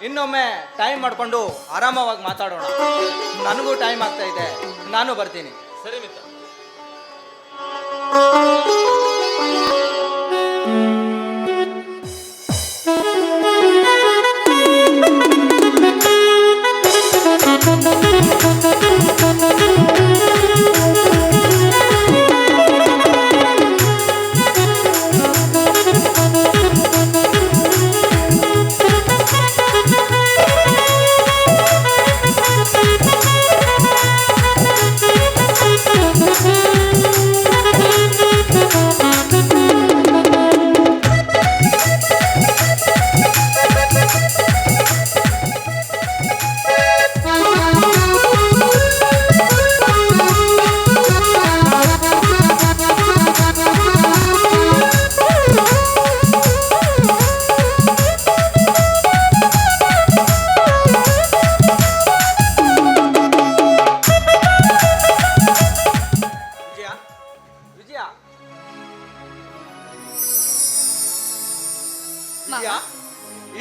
ಇನ್ನೊಮ್ಮೆ ಟೈಮ್ ಮಾಡಿಕೊಂಡು ಆರಾಮವಾಗಿ ಮಾತಾಡೋಣ. ನನಗೂ ಟೈಮ್ ಆಗ್ತಾ ಇದೆ, ನಾನು ಬರ್ತೀನಿ. ಸರಿ ಮಿತ್ರ.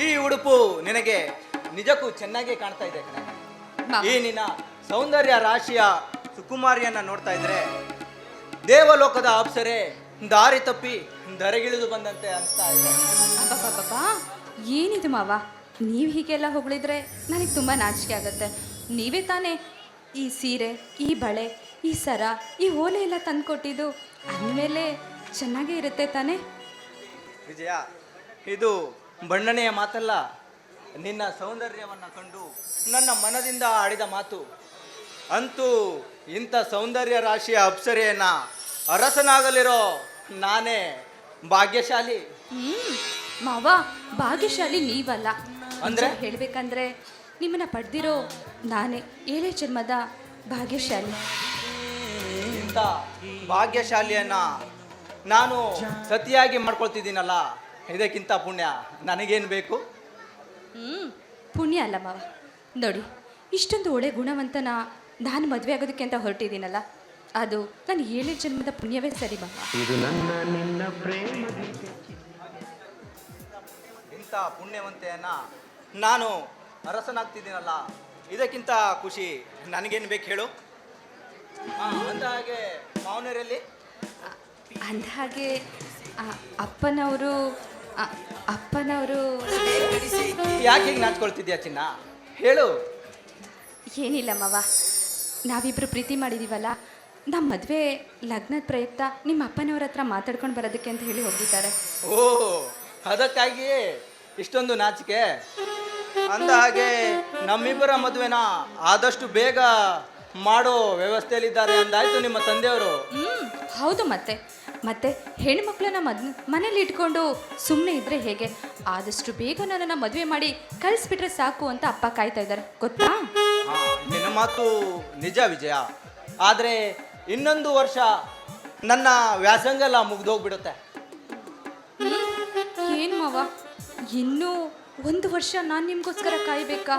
ಈ ಉಡುಪು ನಿನಗೆ ನಿಜಕ್ಕೂ ಚೆನ್ನಾಗಿ ಕಾಣ್ತಾ ಇದೆ ಕಣೆ. ಈ ನಿನ್ನ ಸೌಂದರ್ಯ ರಾಶಿಯ ಸುಕುಮಾರಿಯನ್ನ ನೋಡ್ತಾ ಇದ್ರೆ ದೇವಲೋಕದ ಅಪ್ಸರೆ ದಾರಿ ತಪ್ಪಿ ಧರೆಗಿಳಿದು ಬಂದಂತೆ ಅನಿಸ್ತಾ ಇದೆ. ಅಬ್ಬಬ್ಬಬ್ಬಾ, ಏನಿದು ಮಾವ, ನೀವು ಹೀಗೆಲ್ಲ ಹೊಗಳಿದ್ರೆ ನನಗೆ ತುಂಬ ನಾಚಿಕೆ ಆಗುತ್ತೆ. ನೀವೇ ತಾನೇ ಈ ಸೀರೆ, ಈ ಬಳೆ, ಈ ಸರ, ಈ ಓಲೆ ಎಲ್ಲ ತಂದುಕೊಟ್ಟಿದ್ದು. ಅಂದಮೇಲೆ ಚೆನ್ನಾಗೇ ಇರುತ್ತೆ ತಾನೇ? ವಿಜಯ, ಇದು ಬಣ್ಣನೆಯ ಮಾತಲ್ಲ, ನಿನ್ನ ಸೌಂದರ್ಯವನ್ನು ಕಂಡು ನನ್ನ ಮನದಿಂದ ಆಡಿದ ಮಾತು. ಅಂತೂ ಇಂಥ ಸೌಂದರ್ಯ ರಾಶಿಯ ಅಪ್ಸರೆಯನ್ನ ಅರಸನಾಗಲಿರೋ ನಾನೇ ಭಾಗ್ಯಶಾಲಿ. ಮಾವ, ಭಾಗ್ಯಶಾಲಿ ನೀವಲ್ಲ ಅಂದ್ರೆ? ಹೇಳ್ಬೇಕಂದ್ರೆ ನಿಮ್ಮನ್ನ ಪಡೆದಿರೋ ನಾನೇ 7 ಜನ್ಮದ ಭಾಗ್ಯಶಾಲಿ. ಇಂಥ ಭಾಗ್ಯಶಾಲಿಯನ್ನ ನಾನು ಸತಿಯಾಗಿ ಮಾಡ್ಕೊಳ್ತಿದ್ದೀನಲ್ಲ, ಇದಕ್ಕಿಂತ ಪುಣ್ಯ ನನಗೇನು ಬೇಕು? ಪುಣ್ಯ ಅಲ್ಲ ಮಾವ. ನೋಡಿ, ಇಷ್ಟೊಂದು ಒಳ್ಳೆ ಗುಣವಂತನ ನಾನು ಮದುವೆ ಆಗೋದಕ್ಕೆ ಅಂತ ಹೊರಟಿದ್ದೀನಲ್ಲ, ಅದು ನಾನು 7 ಜನ್ಮದ ಪುಣ್ಯವೇ ಸರಿ ಮಾವ. ಇದು ನನ್ನ ನಿನ್ನ ಪ್ರೇಮ. ಇಂಥ ಪುಣ್ಯವಂತೆಯನ್ನ ನಾನು ಅರಸನಾಗ್ತಿದ್ದೀನಲ್ಲ, ಇದಕ್ಕಿಂತ ಖುಷಿ ನನಗೇನು ಬೇಕು ಹೇಳು? ಅಂದ ಹಾಗೆ ಮಾವನರಲ್ಲಿ ಅಂದ ಹಾಗೆ ಅಪ್ಪನವರು ಯಾಕೆ ಹೀಗೆ ನಾಚ್ಕೊಳ್ತಿದ್ಯಾ ಚಿನ್ನ? ಹೇಳು. ಏನಿಲ್ಲ ಮಾವ, ನಾವಿಬ್ಬರು ಪ್ರೀತಿ ಮಾಡಿದ್ದೀವಲ್ಲ, ನಮ್ಮ ಮದುವೆ ಲಗ್ನದ ಪ್ರಯುಕ್ತ ನಿಮ್ಮ ಅಪ್ಪನವ್ರ ಹತ್ರ ಮಾತಾಡ್ಕೊಂಡು ಬರೋದಕ್ಕೆ ಅಂತ ಹೇಳಿ ಹೋಗಿದ್ದಾರೆ. ಓ, ಅದಕ್ಕಾಗಿಯೇ ಇಷ್ಟೊಂದು ನಾಚಿಕೆ? ಅಂದ ಹಾಗೆ ನಮ್ಮಿಬ್ಬರ ಮದುವೆನ ಆದಷ್ಟು ಬೇಗ ಮಾಡೋ ವ್ಯವಸ್ಥೆಯಲ್ಲಿದ್ದಾರೆ ಅಂದಾಯ್ತು ನಿಮ್ಮ ತಂದೆಯವರು. ಹೌದು, ಮತ್ತೆ ಹೆಣ್ಮಕ್ಳನ್ನ ಮನೇಲಿ ಇಟ್ಕೊಂಡು ಸುಮ್ಮನೆ ಇದ್ರೆ ಹೇಗೆ? ಆದಷ್ಟು ಬೇಗ ನನ್ನನ್ನು ಮದುವೆ ಮಾಡಿ ಕಳಿಸ್ಬಿಟ್ರೆ ಸಾಕು ಅಂತ ಅಪ್ಪ ಕಾಯ್ತಾ ಇದ್ದಾರೆ, ಗೊತ್ತಾ? ನಿನ್ನ ಮಾತು ನಿಜ ವಿಜಯ. ಆದರೆ ಇನ್ನೊಂದು ವರ್ಷ ನನ್ನ ವ್ಯಾಸಂಗ ಎಲ್ಲ ಮುಗ್ದೋಗ್ಬಿಡುತ್ತೆ. ಏನು ಮಾವ, ಇನ್ನೂ 1 ವರ್ಷ ನಾನು ನಿಮಗೋಸ್ಕರ ಕಾಯಬೇಕಾ?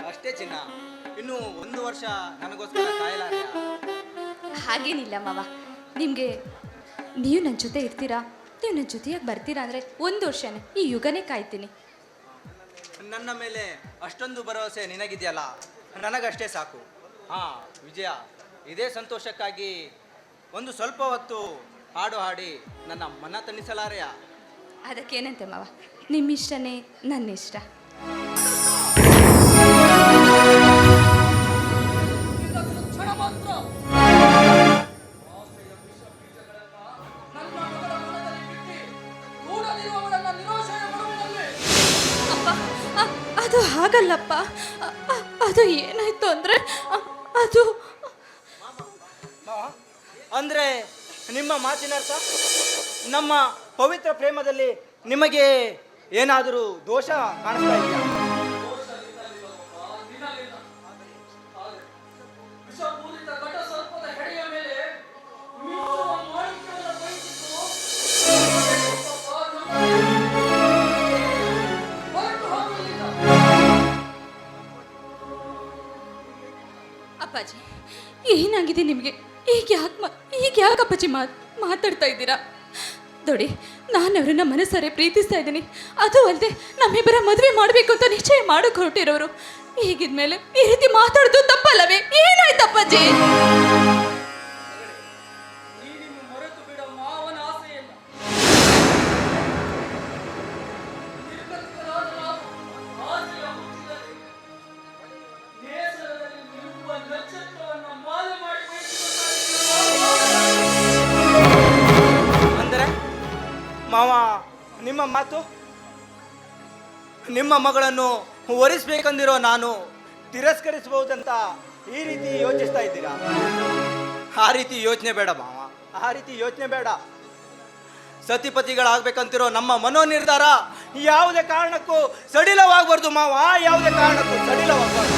ಅಷ್ಟೇ ಚಿನ್ನ, ಇನ್ನು 1 ವರ್ಷ ನನಗೋಸ್ಕರ ಕಾಯಲಾರೆ. ಹಾಗೇನಿಲ್ಲ ಮಾವ, ನಿಮಗೆ ನೀವು ನನ್ನ ಜೊತೆ ಇರ್ತೀರಾ, ನೀವು ನನ್ನ ಜೊತೆಯಾಗಿ ಬರ್ತೀರಾ ಅಂದರೆ 1 ವರ್ಷನೇ, ಈ ಯುಗನೇ ಕಾಯ್ತೀನಿ. ನನ್ನ ಮೇಲೆ ಅಷ್ಟೊಂದು ಭರವಸೆ ನಿನಗಿದೆಯಲ್ಲ, ನನಗಷ್ಟೇ ಸಾಕು. ಹಾಂ ವಿಜಯ, ಇದೇ ಸಂತೋಷಕ್ಕಾಗಿ ಒಂದು ಸ್ವಲ್ಪ ಹೊತ್ತು ಹಾಡು ಹಾಡಿ ನನ್ನ ಮನ ತಣಿಸಲಾರೆಯ? ಅದಕ್ಕೇನಂತೆ ಮಾವ, ನಿಮ್ಮಿಷ್ಟನೇ ನನ್ನ ಇಷ್ಟ. ಕ್ಷಣ ಮಾತ್ರ ಆಸೆಯ ವಿಷ ಬೀಜಗಳನ್ನ ನನ್ನ ಮಗಳ ಮನದಲ್ಲಿ ಬಿತ್ತಿ ಕೂಡಲಿರುವವರನ್ನ ನಿರಾಶಯ ಮಾಡುವುದಲ್ಲೇ. ಅಪ್ಪ, ಅದು ಹಾಗಲ್ಲಪ್ಪ. ಅದು ಏನಾಯ್ತು ಅಂದರೆ ಅದು ಅಂದರೆ ನಿಮ್ಮ ಮಾತಿನರ್ಥ ನಮ್ಮ ಪವಿತ್ರ ಪ್ರೇಮದಲ್ಲಿ ನಿಮಗೆ ಏನಾದರೂ ದೋಷ ಕಾಣಿಸ್ತಾ ಇದೆಯಾ? ವಿಷಪೂರಿತ ಘಟ ಸರ್ಪದ ಹೆಡೆಯ ಮೇಲೆ ಮಿಂಚುವ ಮಾಣಿಕ್ಯವನ್ನು ಬಯಸಿದ್ದು ಹೊರಟು ಹೋಗಲಿಲ್ಲ. ಅಪ್ಪಾಜಿ, ಏನಾಗಿದೆ ನಿಮಗೆ? ಈಗ ಯಾಕೆ ಅಪ್ಪಾಜಿ ಮಾತಾಡ್ತಾ ಇದ್ದೀರಾ? ನೋಡಿ, ನಾನು ಅವ್ರನ್ನ ಮನಸ್ಸಾರೆ ಪ್ರೀತಿಸ್ತಾ ಇದ್ದೀನಿ. ಅದು ಅಲ್ಲದೆ ನಮ್ಮಿಬ್ಬರ ಮದುವೆ ಮಾಡಬೇಕು ಅಂತ ನಿಶ್ಚಯ ಮಾಡೋಕೆ ಹೊರಟಿರೋರು. ಹೀಗಿದ್ಮೇಲೆ ಈ ರೀತಿ ಮಾತಾಡೋದು ತಪ್ಪಲ್ಲವೇ? ಏನಾಯ್ತು ಅಪ್ಪಾಜಿ? ನೀನಿನ್ನು ಮರೆತು ಬಿಡ ಮಾವನ ಆಸೆಯಲ್ಲ. ನಿರ್ಗತಿಕರಾದ ನಾವು ಆಸೆಯ ಹುಟ್ಟಿದಲ್ಲಿ ನೇಸರದಲ್ಲಿ ನಿಲ್ಲುವ ನಕ್ಷತ್ರವನ್ನ ಮಾಲೆ ಮಾಡಿ ಅಂದರೆ ಮಾವ, ನಿಮ್ಮ ಮಾತು, ನಿಮ್ಮ ಮಗಳನ್ನು ಒರಿಸ್ಬೇಕಂದಿರೋ ನಾನು ತಿರಸ್ಕರಿಸಬಹುದಂತ ಈ ರೀತಿ ಯೋಚಿಸ್ತಾ ಇದ್ದೀರಾ? ಆ ರೀತಿ ಯೋಚನೆ ಬೇಡ ಮಾವ, ಆ ರೀತಿ ಯೋಚನೆ ಬೇಡ. ಸತಿಪತಿಗಳಾಗಬೇಕಂತಿರೋ ನಮ್ಮ ಮನೋನಿರ್ಧಾರ ಯಾವುದೇ ಕಾರಣಕ್ಕೂ ಸಡಿಲವಾಗಬಾರ್ದು ಮಾವ, ಯಾವುದೇ ಕಾರಣಕ್ಕೂ ಸಡಿಲವಾಗಬಾರ್ದು.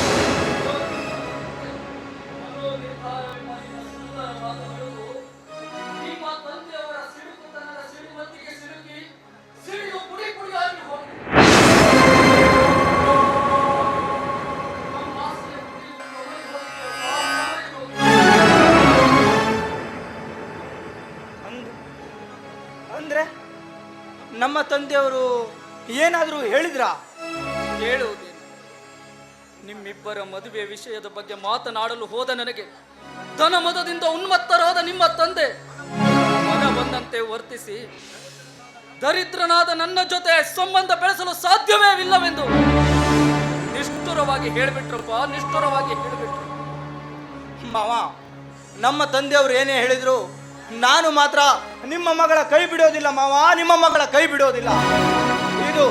ನಿಮ್ಮ ತಂದೆಯವರ ಸಿಡುಕುತನದ ಸಿಡಿಮದ್ದಿಗೆ ಸಿಲುಕಿ ಸಿಡಿದು ಪುಡಿ ಪುಡಿಯಾಗಿ ಹೋಗಿ ನಮ್ಮ ಆಸೆಯ ಅಂದ್ರೆ ನಮ್ಮ ತಂದೆಯವರು ಏನಾದರೂ ಹೇಳಿದ್ರಾ? ಹೇಳುವುದೇನು? ನಿಮ್ಮಿಬ್ಬರ ಮದುವೆ ವಿಷಯದ ಬಗ್ಗೆ ಮಾತನಾಡಲು ಹೋದ ನನಗೆ ಧನಮದದಿಂದ ಉನ್ಮತ್ತರಾದ ನಿಮ್ಮ ತಂದೆ ಮನ ಬಂದಂತೆ ವರ್ತಿಸಿ ದರಿದ್ರನಾದ ನನ್ನ ಜೊತೆ ಸಂಬಂಧ ಬೆಳೆಸಲು ಸಾಧ್ಯವೇ ಇಲ್ಲವೆಂದು ನಿಷ್ಠುರವಾಗಿ ಹೇಳಿಬಿಟ್ರಪ್ಪ, ನಿಷ್ಠುರವಾಗಿ ಹೇಳಿಬಿಟ್ರು. ಮಾವ, ನಮ್ಮ ತಂದೆಯವರು ಏನೇ ಹೇಳಿದ್ರು ನಾನು ಮಾತ್ರ ನಿಮ್ಮ ಮಗಳ ಕೈ ಬಿಡೋದಿಲ್ಲ ಮಾವ, ನಿಮ್ಮ ಮಗಳ ಕೈ ಬಿಡೋದಿಲ್ಲ. ಇದು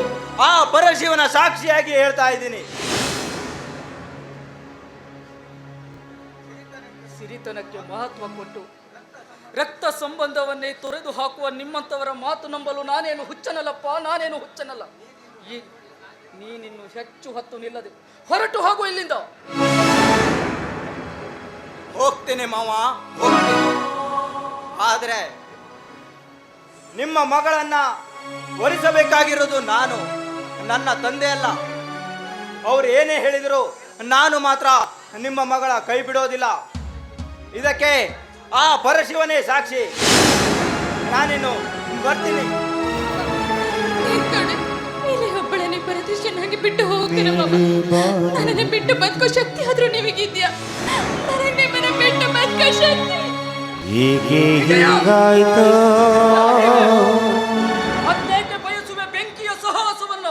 ಆ ಪರಶಿವನ ಸಾಕ್ಷಿಯಾಗಿ ಹೇಳ್ತಾ ಇದ್ದೀನಿ. ಸಿರಿತನಕ್ಕೆ ಮಹತ್ವ ಕೊಟ್ಟು ರಕ್ತ ಸಂಬಂಧವನ್ನೇ ತೊರೆದು ಹಾಕುವ ನಿಮ್ಮಂಥವರ ಮಾತು ನಂಬಲು ನಾನೇನು ಹುಚ್ಚನಲ್ಲಪ್ಪ, ನಾನೇನು ಹುಚ್ಚನಲ್ಲ. ಈ ನೀನಿನ್ನು ಹೆಚ್ಚು ಹೊತ್ತು ನಿಲ್ಲದೆ ಹೊರಟು ಹೋಗು ಇಲ್ಲಿಂದ. ಹೋಗ್ತೇನೆ ಮಾವ, ಹೋಗ್ತೇನೆ. ಆದರೆ ನಿಮ್ಮ ಮಗಳನ್ನ ಒರಿಸಬೇಕಾಗಿರೋದು ನಾನು, ನನ್ನ ತಂದೆ ಅಲ್ಲ. ಅವ್ರು ಏನೇ ಹೇಳಿದ್ರು ನಾನು ಮಾತ್ರ ನಿಮ್ಮ ಮಗಳ ಕೈ ಬಿಡೋದಿಲ್ಲ. ಇದಕ್ಕೆ ಆ ಪರಶಿವನೇ ಸಾಕ್ಷಿ. ನಾನಿನ್ನು ಬರ್ತೀನಿ. ಇಲ್ಲಿ ಒಬ್ಬಳನ್ನೇ ಪರದೇಶನಾಗಿ ಬಿಟ್ಟು ಹೋಗ್ತೀರ ಮಾವ. ನನ್ನನ್ನು ಬಿಟ್ಟು ಬದುಕೋ ಶಕ್ತಿ ಆದ್ರೂ ನಿಮಗಿದ್ಯಾ? ನನಗೆ ನಿಮ್ಮನ್ನ ಬಿಟ್ಟು ಬದುಕೋ ಶಕ್ತಿ ಅದ್ನೇಕೆ ಬಯಸುವೆ ಬೆಂಕಿಯ ಸಹವಾಸವನ್ನ?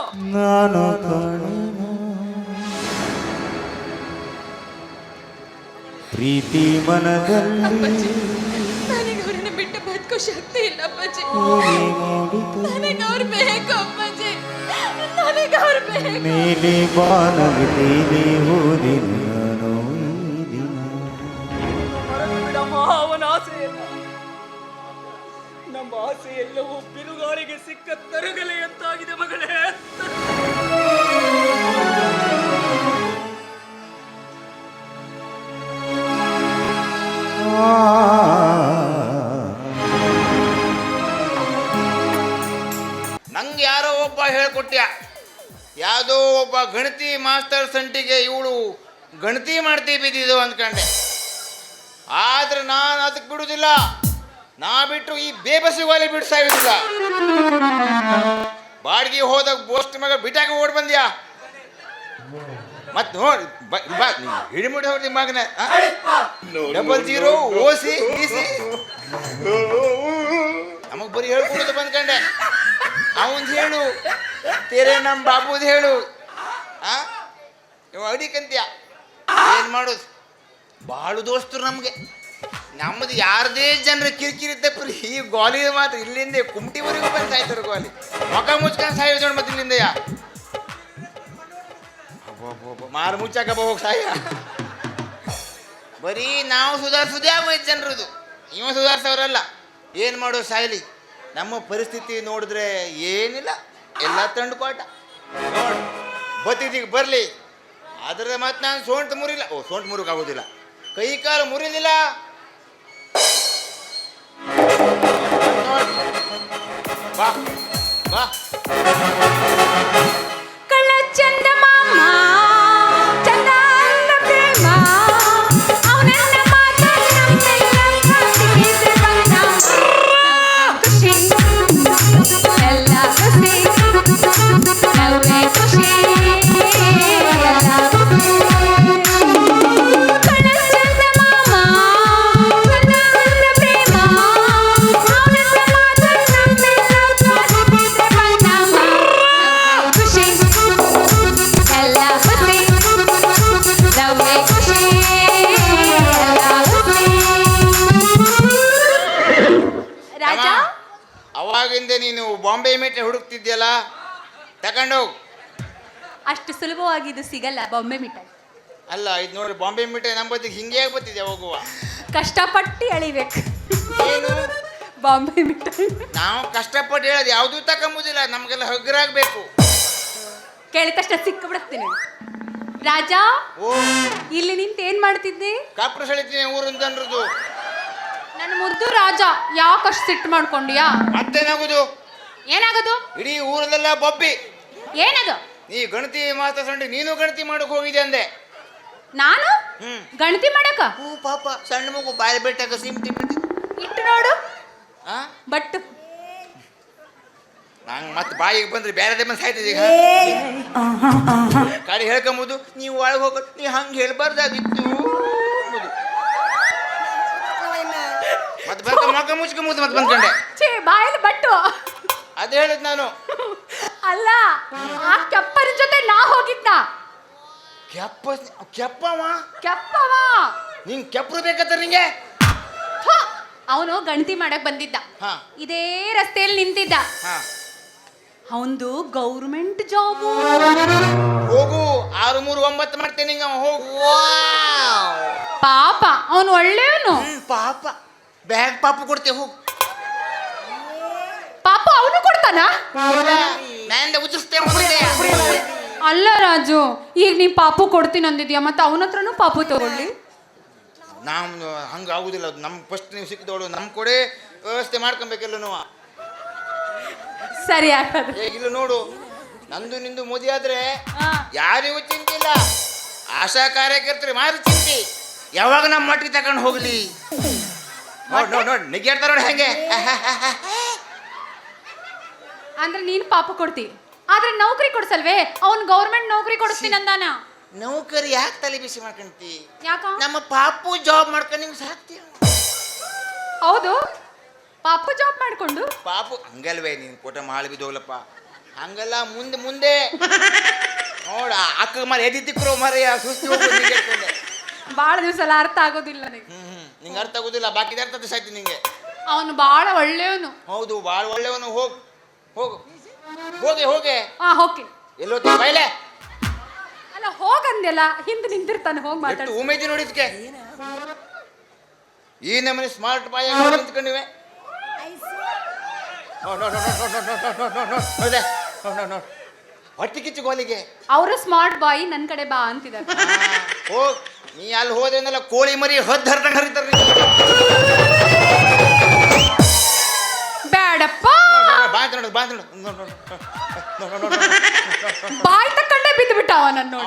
ಪ್ರೀತಿ ಮನದಲ್ಲಿ ನನಗೆ ಅವ್ರನ್ನ ಬಿಟ್ಟು ಬದುಕೋ ಶಕ್ತಿ ಇಲ್ಲ ಅಪ್ಪಾಜಿ. ನನಗೆ ಅವ್ರು ಬೇಕು ಅಪ್ಪಾಜಿ, ನನಗೆ ಅವ್ರು ಬೇಕು. ಮೇಲೆ ಬಾನಗೆ ತೇಲಿ ಹೋದಿನ ನಾನು ಈ ದಿನ. ಮರೆತು ಬಿಡಮ್ಮ ಅವನ ಆಸೆಯನ್ನ. ನಮ್ಮ ಆಸೆ ಎಲ್ಲವೂ ಬಿರುಗಾಳಿಗೆ ಸಿಕ್ಕ ತರಗಲೆ ಎಂತಾಗಿದೆ ಮಗಳೇ. ನಂಗೆ ಯಾರೋ ಒಬ್ಬ ಹೇಳ್ಕೊಟ್ಯ, ಯಾವುದೋ ಒಬ್ಬ ಗಣತಿ ಮಾಸ್ಟರ್ ಸಂಟಿಗೆ ಇವಳು ಗಣತಿ ಮಾಡ್ತಿ ಬಿದ್ದಿದ್ದು ಅಂದ್ಕೊಂಡೆ. ಆದ್ರೆ ನಾನು ಅದಕ್ಕೆ ಬಿಡುದಿಲ್ಲ. ನಾ ಬಿಟ್ಟು ಈ ಬೇಬಸಿವಾಲಿ ಬಿಟ್ಟು ಸಾಯುವುದಿಲ್ಲ. ಬಾಡಿಗೆ ಹೋದಾಗ ಬೋಸ್ಟ್ ಮಗ ಬಿಟ್ಟಾಗ ಓಡ್ ಬಂದ್ಯಾ ಮತ್ತೆ ನೋಡಿ ಹಿಡಿಮಿಡಿ ಹೋಗಿ ಮಗನ 00 OC DC ನಮಗ್ ಬರೀ ಹೇಳ್ಕೊಡೋದು ಬಂದ್ಕಂಡೆ. ಅವನ್ ಹೇಳು ತೇರೆ ನಮ್ಮ ಬಾಬುದ್ ಹೇಳು ಇವ ಅಡಿಕಂತ್ಯ ಏನ್ ಮಾಡೋದು. ಬಾಳು ದೋಸ್ತರು ನಮ್ಗೆ. ನಮ್ಮದು ಯಾರದೇ ಜನರ ಕಿರಿಕಿರಿ ತಪ್ಪರಿ ಈ ಗೋಲಿ ಮಾತ್ರ ಇಲ್ಲಿಂದ ಕುಮಟಿವರೆಗೂ ಬಂದು ಸಾಯ್ತಾರೆ. ಗೋಲಿ ಮೊಕ ಮುಚ್ಕೊಂಡು ಸಾಯೋದು ನೋಡಿ ಮತ್ತೆ ಇಲ್ಲಿಂದ ಮಾರು ಮುಚ್ಚಾಕ ಹೋಗಿ ಸಾಯ. ಬರೀ ನಾವು ಸುಧಾರಿಸೋದೇ ಆಗೋಯ್ತು ಜನರದು. ಇವ ಸುಧಾರಿಸೋರಲ್ಲ. ಏನು ಮಾಡೋದು ಸಾಯಲಿ. ನಮ್ಮ ಪರಿಸ್ಥಿತಿ ನೋಡಿದ್ರೆ ಏನಿಲ್ಲ, ಎಲ್ಲ ತಂಡುಪಾಟ ನೋಡಿ ಬತ್ತಿದೀಗ ಬರಲಿ. ಅದರ ಮತ್ತೆ ನಾನು ಸೋಂಟು ಮುರಿಲ್ಲ. ಸೋಂಟು ಮುರುಗಾಗೋದಿಲ್ಲ, ಕೈ ಕಾಲು ಮುರಿಲಿಲ್ಲ. ಬಾ ಬಾ ಕಳ್ಳ ಚಂದ ಮಾಮ ಚಂದ ಅಂದ ಪ್ರೇಮ ಅವನನ್ನ ಮಾತ್ರ ನಮ್ಮೆಲ್ಲ ಕಾಸಿಗೆ ಬಂದ ಖುಷಿ ಎಲ್ಲ ಖುಷಿ ನಲ್ಲೆ ಖುಷಿ ಎಲ್ಲ ಕಳ್ಳ ಚಂದ ಮಾಮ ಚಂದ ಅಂದ ಪ್ರೇಮ ಅವನನ್ನ ಮಾತ್ರ ನಮ್ಮೆಲ್ಲ ಕಾಸಿಗೆ ಬಂದ ಖುಷಿ ಎಲ್ಲ ಖುಷಿ ನಲ್ಲೆ ಖುಷಿ ಎಲ್ಲ ಖುಷಿ. ರಾಜ ಅವಾಗಿಂದ ನೀನು ಬಾಂಬೆ ಮಿಠಾಯಿ ಹುಡುಕ್ತಿದ್ಯಲ್ಲ, ತಗೊಂಡೋಗು. ಅಷ್ಟು ಸುಲಭವಾಗಿ ಇದು ಸಿಗಲ್ಲ ಬೊಂಬೆ ಮಿಠಾಯಿ. ಅಲ್ಲ ಇದು ನೋಡಿ, ಬಾಂಬೆ ಮಿಠಾಯಿ ನಮ್ಮ ಬದಿಗೆ ಹಿಂಗೆ ಬರ್ತಿದ್ದೆ ಹೋಗುವ. ಕಷ್ಟಪಟ್ಟು ಎಳಿಬೇಕು ಏನು ಬಾಂಬೆ ಮಿಠಾಯಿ. ನಾವು ಕಷ್ಟಪಟ್ಟು ಹೇಳೋದು ಯಾವುದೂ ತಗೊಂಬುದಿಲ್ಲ, ನಮಗೆಲ್ಲ ಹಗುರಾಗಬೇಕು. ಕೇಳಿದ ತಕ್ಷಣ ಸಿಕ್ಕಿಬಿಡ್ತೀನಿ. ರಾಜ ಓ ಇಲ್ಲಿ ನಿಂತು ಏನ್ ಮಾಡ್ತಿದ್ದೆ? ಕಾಪ್ರು ಸೆಳಿತೀನಿ ಊರಿನ ಜನರದು. ನನ್ನ ಮುದ್ದು ರಾಜ ಯಾಕಷ್ಟು ಸಿಟ್ಟು ಮಾಡ್ಕೊಂಡಿಯಾ? ಮತ್ತೇನಾಗುದು? ಏನಾಗದು? ಇಡೀ ಊರಲ್ಲೆಲ್ಲ ಬೊಬ್ಬಿ. ಏನದು? ನೀ ಗಣತಿ ಮಾತಾಡ್ಸಂಡು ನೀನು ಗಣತಿ ಮಾಡಕ್ ಹೋಗಿದೆ ಅಂದೆ. ನಾನು ಗಣತಿ ಮಾಡಕ? ಹೂ ಪಾಪ, ಸಣ್ಣ ಮಗು ಬಾಯಿ ಬೆಟ್ಟಾಗ ಸಿಮ್ಟಿ ಇಟ್ಟು ನೋಡು ಆ ಬಟ್ಟು. ನಂಗೆ ಮತ್ತೆ ಬಾಯಿಗೆ ಬಂದ್ರೆ ಬೇರೆ ಬಂದು ಸಾಯ್ತದೆ ಈಗ. ಗಾಡಿ ಹೇಳ್ಕೊಂಬುದು, ನೀವು ಒಳಗೆ ಹೋಗ, ನೀ ಹಂಗೆ ಹೇಳ್ಬಾರ್ದಾಗಿತ್ತು ಮತ್ತೆ ಬಂದ ಮಗ ಮುಚ್ಕೊಂಬುದು ಮತ್ತೆ ಬಂದ್ಕೊಂಡೆ. ಛೇ ಬಾಯಲ್ಲಿ ಬಟ್ಟು. ಅದೇ ಹೇಳಿದ್ ನಾನು. ಅಲ್ಲ, ಆ ಕೆಪ್ಪನ ಜೊತೆ ನಾ ಹೋಗಿದ್ನ. ಕೆಪ್ಪವ ಕೆಪ್ಪವ ನಿಂಗೆ ಕೆಪ್ಪರು ಬೇಕತ್ತ ನಿಂಗೆ. ಅವನು ಗಣತಿ ಮಾಡಕ್ ಬಂದಿದ್ದ. ಹಾ ಇದೇ ರಸ್ತೆಯಲ್ಲಿ ನಿಂತಿದ್ದ. ಹಾ ಅವಂದು ಗೌರ್ಮೆಂಟ್ ಜಾಬು. ಹೋಗು, 6-3-9 ಮಾಡ್ತೇನೆ ನಿಂಗೆ. ಹೋಗು. ಪಾಪ ಅವನು ಒಳ್ಳೆಯವನು. ಪಾಪ ಬ್ಯಾಗ್ ಪಾಪ ಕೊಡ್ತೇವೆ. ಹೋಗು. ಪಾಪ ಅವನು ಕೊಡ್ತಾನ? ನಾನಿಂದ ಉಚಿಸ್ತೇವೆ. ಅಲ್ಲ ರಾಜು, ಈಗ ನೀ ಪಾಪು ಕೊಡ್ತೀನಿ ಅಂದಿದ್ಯಾ, ಮತ್ತೆ ಅವನ ಹತ್ರನೂ ಪಾಪು ತಗೊಳ್ಳಿ. ನಾವು ಹಂಗೆ ಆಗುದಿಲ್ಲ. ನಮ್ಮ ಫಸ್ಟ್ ನೀವು ಸಿಕ್ಕಿದವಳು ನಮ್ಮ ಕೊಡೆ ವ್ಯವಸ್ಥೆ ಮಾಡ್ಕೊಬೇಕೆಲ್ಲ ನಾವು. ಸರಿ ಹಾಗಾದ್ರೆ. ಹೇಗಿಲ್ಲ ನೋಡು, ನಂದು ನಿಂದು ಮೋದಿ ಆದ್ರೆ ಯಾರಿಗೂ ಚಿಂತಿಲ್ಲ. ಆಶಾ ಕಾರ್ಯಕರ್ತರು ಮಾರು ಚಿಂತಿ. ಯಾವಾಗ ನಮ್ಮ ಮಟ್ಟಿಗೆ ತಗೊಂಡು ಹೋಗ್ಲಿ. ನೋಡ್ ನೋಡ್ ನೋಡ್ ನಿಗ್ಯಾಡ್ತಾರ ನೋಡಿ ಹೆಂಗೆ. ಅಂದ್ರೆ ನೀನ್ ಪಾಪ ಕೊಡ್ತಿ, ಆದ್ರೆ ನೌಕರಿ ಕೊಡ್ಸಲ್ವೇ? ಅವ್ನು ಗೌರ್ಮೆಂಟ್ ನೌಕರಿ ಕೊಡಿಸ್ತೀನಿ ಅಂದಾನ. ನೌಕರಿ ಯಾಕೆ ತಲೆ ಬಿಸಿ ಮಾಡ್ಕೊಂತಿ? ಯಾಕ? ನಮ್ಮ ಪಾಪು ಜಾಬ್ ಮಾಡ್ಕೊಂಡು ನಿಮ್ಗೆ ಸಾಕ್ತಿ. ಹೌದು, ಪಾಪು ಜಾಬ್ ಮಾಡ್ಕೊಂಡು. ಪಾಪು ಹಂಗಲ್ವೇ, ನೀನು ಕೋಟ ಮಾಳು ಬಿದ್ದೋಗ್ಲಪ್ಪ. ಹಂಗಲ್ಲ, ಮುಂದೆ ಮುಂದೆ ನೋಡ ಅಕ್ಕ ಮರ ಎದ್ದಿಕ್ರು ಮರೆಯ ಸುಸ್ತಿ ಹೋಗ್ಬೋದು. ಬಾಳ ದಿವಸ ಎಲ್ಲ ಅರ್ಥ ಆಗೋದಿಲ್ಲ ನನಗೆ. ನಿಂಗೆ ಅರ್ಥ ಆಗೋದಿಲ್ಲ, ಬಾಕಿ ಅರ್ಥ ಸಾಯ್ತಿ ನಿಂಗೆ. ಅವನು ಬಾಳ ಒಳ್ಳೆಯವನು. ಹೌದು, ಭಾಳ ಒಳ್ಳೆಯವನು. ಹೋಗು ಹೋಗು ಹೋಗೆ ಹೋಗೆ. ಹೋಗಿ ಎಲ್ಲೋ ಬೈಲೆ. ಅಲ್ಲ ಹೋಗಂದೆಲ್ಲ ಹಿಂದೆ ನಿಂತಿರ್ತಾನೆ. ಹೋಗಿ ಮಾತಾಡ. ಉಮೇದಿ ನೋಡಿದ್ಕೆ ಈ ನಮ್ಮನೆ ಸ್ಮಾರ್ಟ್ ಬಾಯ್ ನಿಂತ್ಕೊಂಡಿವೆ. ಹೊಟ್ಟೆ ಕಿಚ್ಚು ಗೋಲಿಗೆ. ಅವರು ಸ್ಮಾರ್ಟ್ ಬಾಯ್, ನನ್ ಕಡೆ ಬಾ ಅಂತಿದ್ದಾರೆ. ಹೋಗ್, ನೀ ಅಲ್ಲಿ ಹೋದೇನಲ್ಲ ಕೋಳಿ ಮರಿ ಹದ್ದು ಹರಿದಂಗೆ ಹರಿತಾರೆ. ಬೇಡಪ್ಪ, ಬಾಯ್ ತಕೊಂಡೇ ಬಿದ್ದು ಬಿಟ್ಟವ ನನ್ನ ನೋಡಿ.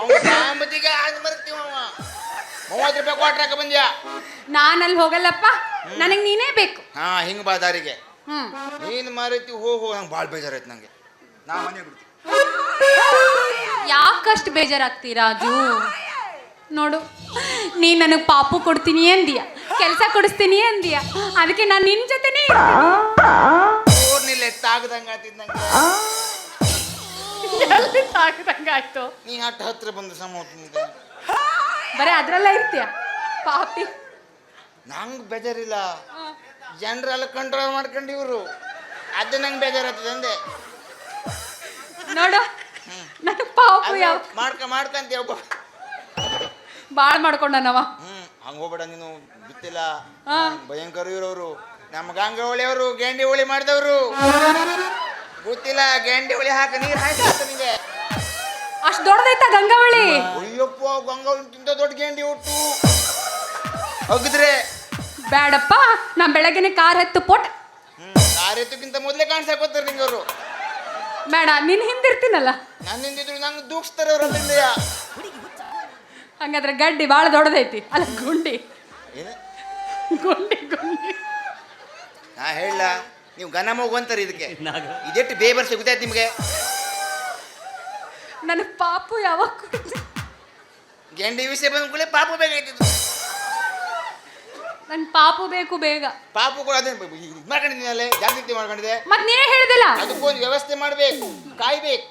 30 ರೂಪಾಯಿ ಕ್ವಾಟ್ರಾಕ ಬಂದ್ಯಾ? ನಾನಲ್ಲಿ ಹೋಗಲ್ಲಪ್ಪ, ನನಗೆ ನೀನೇ ಬೇಕು. ಹಾ ಹಿಂಗ್ ಬಾ ದಾರಿಗೆ. ಹ್ಮ್. ನೀನು ಮಾರೈತಿ ಹೋಗು, ನಂಗೆ ಭಾಳ ಬೇಜಾರಾಯ್ತು ನಂಗೆ. ನಾ ಮನೆ ಬಿಡ್ತೀನಿ. ಯಾಕಷ್ಟು ಬೇಜಾರಾಗ್ತಿ ರಾಜು? ನೋಡು, ನೀ ನನಗೆ ಪಾಪು ಕೊಡ್ತೀನಿ ಅಂದಿಯ, ಕೆಲಸ ಕೊಡಿಸ್ತೀನಿ ಅಂದಿಯ, ಅದಕ್ಕೆ ನಾನು ನಿನ್ನ ಜೊತೆನೇ ಊರ್ನಿಲ್ಲ ತಾಗದಂಗ ಆತಿದ್ ನಂಗೆ. ಸಾಕದಂಗಾಯ್ತು. ನೀ ಹತ್ರ ಬಂದು ಸಮ ಬರೀ ಅದ್ರಲ್ಲ ಇರ್ತೀಯ ಪಾಪಿ. ನಂಗೆ ಬೇಜಾರಿಲ್ಲ, ಜನರೆಲ್ಲ ಕಂಟ್ರೋಲ್ ಮಾಡ್ಕೊಂಡು ಇವರು, ಅದು ನಂಗೆ ಬೇಜಾರಾಗ್ತದೆ ಅಂದೆ. ನೋಡು, ನನ್ನ ಪಾಪು ಯಾವ ಮಾಡ್ಕಂತೀಯ ಒಬ್ಬ. ಬಾಳ ಮಾಡ್ಕೊಂಡನವ. ಹಂಗ ಹೋಗ್ಬೇಡ ನೀನು, ಗೊತ್ತಿಲ್ಲ. ಹಾ. ಭಯಂಕರ ಇರೋರು, ನಮ್ಮ ಗಂಗ ಹೋಳಿಯವರು ಗೆಂಡಿ ಹೋಳಿ ಮಾಡಿದವರು, ಗೊತ್ತಿಲ್ಲ. ಗೆಂಡಿ ಹೋಳಿ ಹಾಕಿ ನೀರು ಹಾಕಿ ನಿಂಗೆ. ಅಷ್ಟು ದೊಡ್ಡದೈತ ಗಂಗಾವಳಿ? ಅಯ್ಯಪ್ಪ, ಗಂಗಾವಳಿಗಿಂತ ದೊಡ್ಡ ಗೆಂಡಿ ಹುಟ್ಟು ಹೋಗಿದ್ರೆ ಬೇಡಪ್ಪ, ನಾ ಬೆಳಗ್ಗೆನೆ ಕಾರ್ ಹತ್ತು ಪೋಟ್. ಕಾರ್ ಎತ್ತಕ್ಕಿಂತ ಮೊದಲೇ ಕಾಣಿಸಾಕೋತಾರೆ ನಿಂಗೆ ಅವರು. ಬೇಡ, ನಿನ್ ಹಿಂದಿರ್ತೀನಲ್ಲ. ನನ್ನ ಹಿಂದಿದ್ರು ನಂಗೆ ದೂಕ್ಸ್ತಾರೆ ಅವ್ರ ಹಿಂದೆಯ. ಹಂಗಾದ್ರೆ ಗಡ್ಡಿ ಭಾಳ ದೊಡ್ಡದೈತಿ. ಅಲ್ಲ ಗುಂಡಿ ಏನು ಗುಂಡಿ ಗುಂಡಿ. ನಾ ಹೇಳ, ನೀವು ಗನ ಹೋಗುವಂತಾರೆ ಇದಕ್ಕೆ. ಇದೆಷ್ಟು ಬೇಬರ್ಸಿ ಗೊತ್ತಾಯ್ತು ನಿಮಗೆ? ನನ್ನ ಪಾಪು ಯಾವಾಗ ಕೊಡ್ತಿ? ಗೆಂಡಿ ವಿಷಯ ಬಂದ ಕೂಡಲೇ ಪಾಪು ಬೇಕಾಯ್ತಿದ್ದು. ನನ್ ಪಾಪು ಬೇಕು ಬೇಗ. ಪಾಪು ಕೂಡ ಅದೇ ಮಾಡ್ಕೊಂಡಿದ್ದೀನಲ್ಲೇ, ಜಾಗೃತಿ ಮಾಡ್ಕೊಂಡಿದೆ. ಮತ್ ನೀನೇ ಹೇಳಿದಿಲ್ಲ ಅದಕ್ಕೊಂದು ವ್ಯವಸ್ಥೆ ಮಾಡ್ಬೇಕು, ಕಾಯ್ಬೇಕು.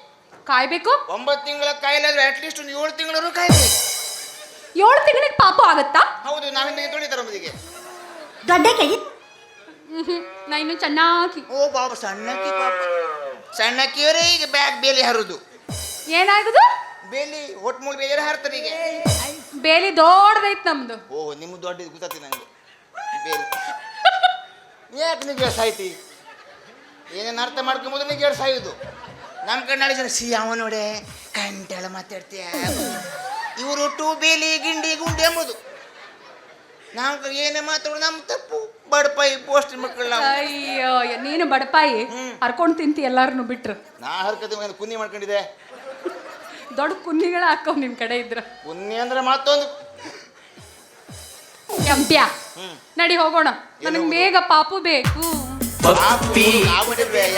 ಕಾಯ್ಬೇಕು. 9 ತಿಂಗಳ ಕಾಯಿಲಾದ್ರೆ ಅಟ್ಲೀಸ್ಟ್ ಒಂದು 7 ತಿಂಗಳೂ ಕಾಯ್ಬೇಕು. 7 ತಿಂಗಳಿಗೆ ಪಾಪು ಆಗತ್ತಾ? ಹೌದು, ನಾವಿಂದ ತೊಳಿತಾರ ಮೊದಲಿಗೆ. ದೊಡ್ಡ ಕೈ. ನಾ ಇನ್ನು ಚೆನ್ನಾಗಿ. ಓ ಬಾಬಾ, ಸಣ್ಣಕ್ಕಿ ಪಾಪ. ಸಣ್ಣಕ್ಕಿಯವರೇ ಈಗ ಬ್ಯಾಗ್ ಬೇಲಿ ಹರಿದು. ಏನಾಗುದು? ಬೇಲಿ ಹೊಟ್ಟು ಮೂಳು ಬೇಜಾರು ಹಾರ್ತಾರೆ ಈಗ. ಬೇಲಿ ದೊಡ್ಡದೈತ್ ನಮ್ದು. ಓ, ನಿಮ್ದು ದೊಡ್ಡ ಗೊತ್ತಾತಿ ನಂಗೆ. ಬೇಲಿ ಯಾಕೆ ನೀವು ಸಾಯ್ತಿ? ಏನೇನು ಅರ್ಥ ಮಾಡ್ಕೊಂಬೋದು ನೀವು ಸಾಯೋದು. ನಮ್ಮ ಕಣ್ಣಾಳಿ ಜನ ಅವ ನೋಡೆ ಕಂಟೆಳ ಮಾತಾಡ್ತೀಯ. ಇವರು ಟೂ ಬೇಲಿ ಗಿಂಡಿ ಗುಂಡಿ ಎಂಬುದು. ನಾವು ಏನೇ ಮಾತಾಡೋದು ನಮ್ಮ ತಪ್ಪು. ಬಡಪಾಯಿ ಪೋಸ್ಟ್ ಮಕ್ಕಳು ನಾವು. ಅಯ್ಯೋ, ನೀನು ಬಡಪಾಯಿ ಹರ್ಕೊಂಡು ತಿಂತಿ ಎಲ್ಲಾರನ್ನು ಬಿಟ್ರು. ನಾ ಹರ್ಕತಿ ಕುನ್ನಿ ಮಾಡ್ಕೊಂಡಿದ್ದೆ. ದೊಡ್ಡ ಕುನ್ನಿಗಳ ಹಾಕವ್ ನಿಮ್ ಕಡೆ ಇದ್ರ. ಕುನ್ನಿ ಅಂದ್ರೆ ಮತ್ತೊಂದು ಕೆಂಪ್ಯ. ನಡಿ ಹೋಗೋಣ, ನನಗೆ ಬೇಗ ಪಾಪು ಬೇಕು.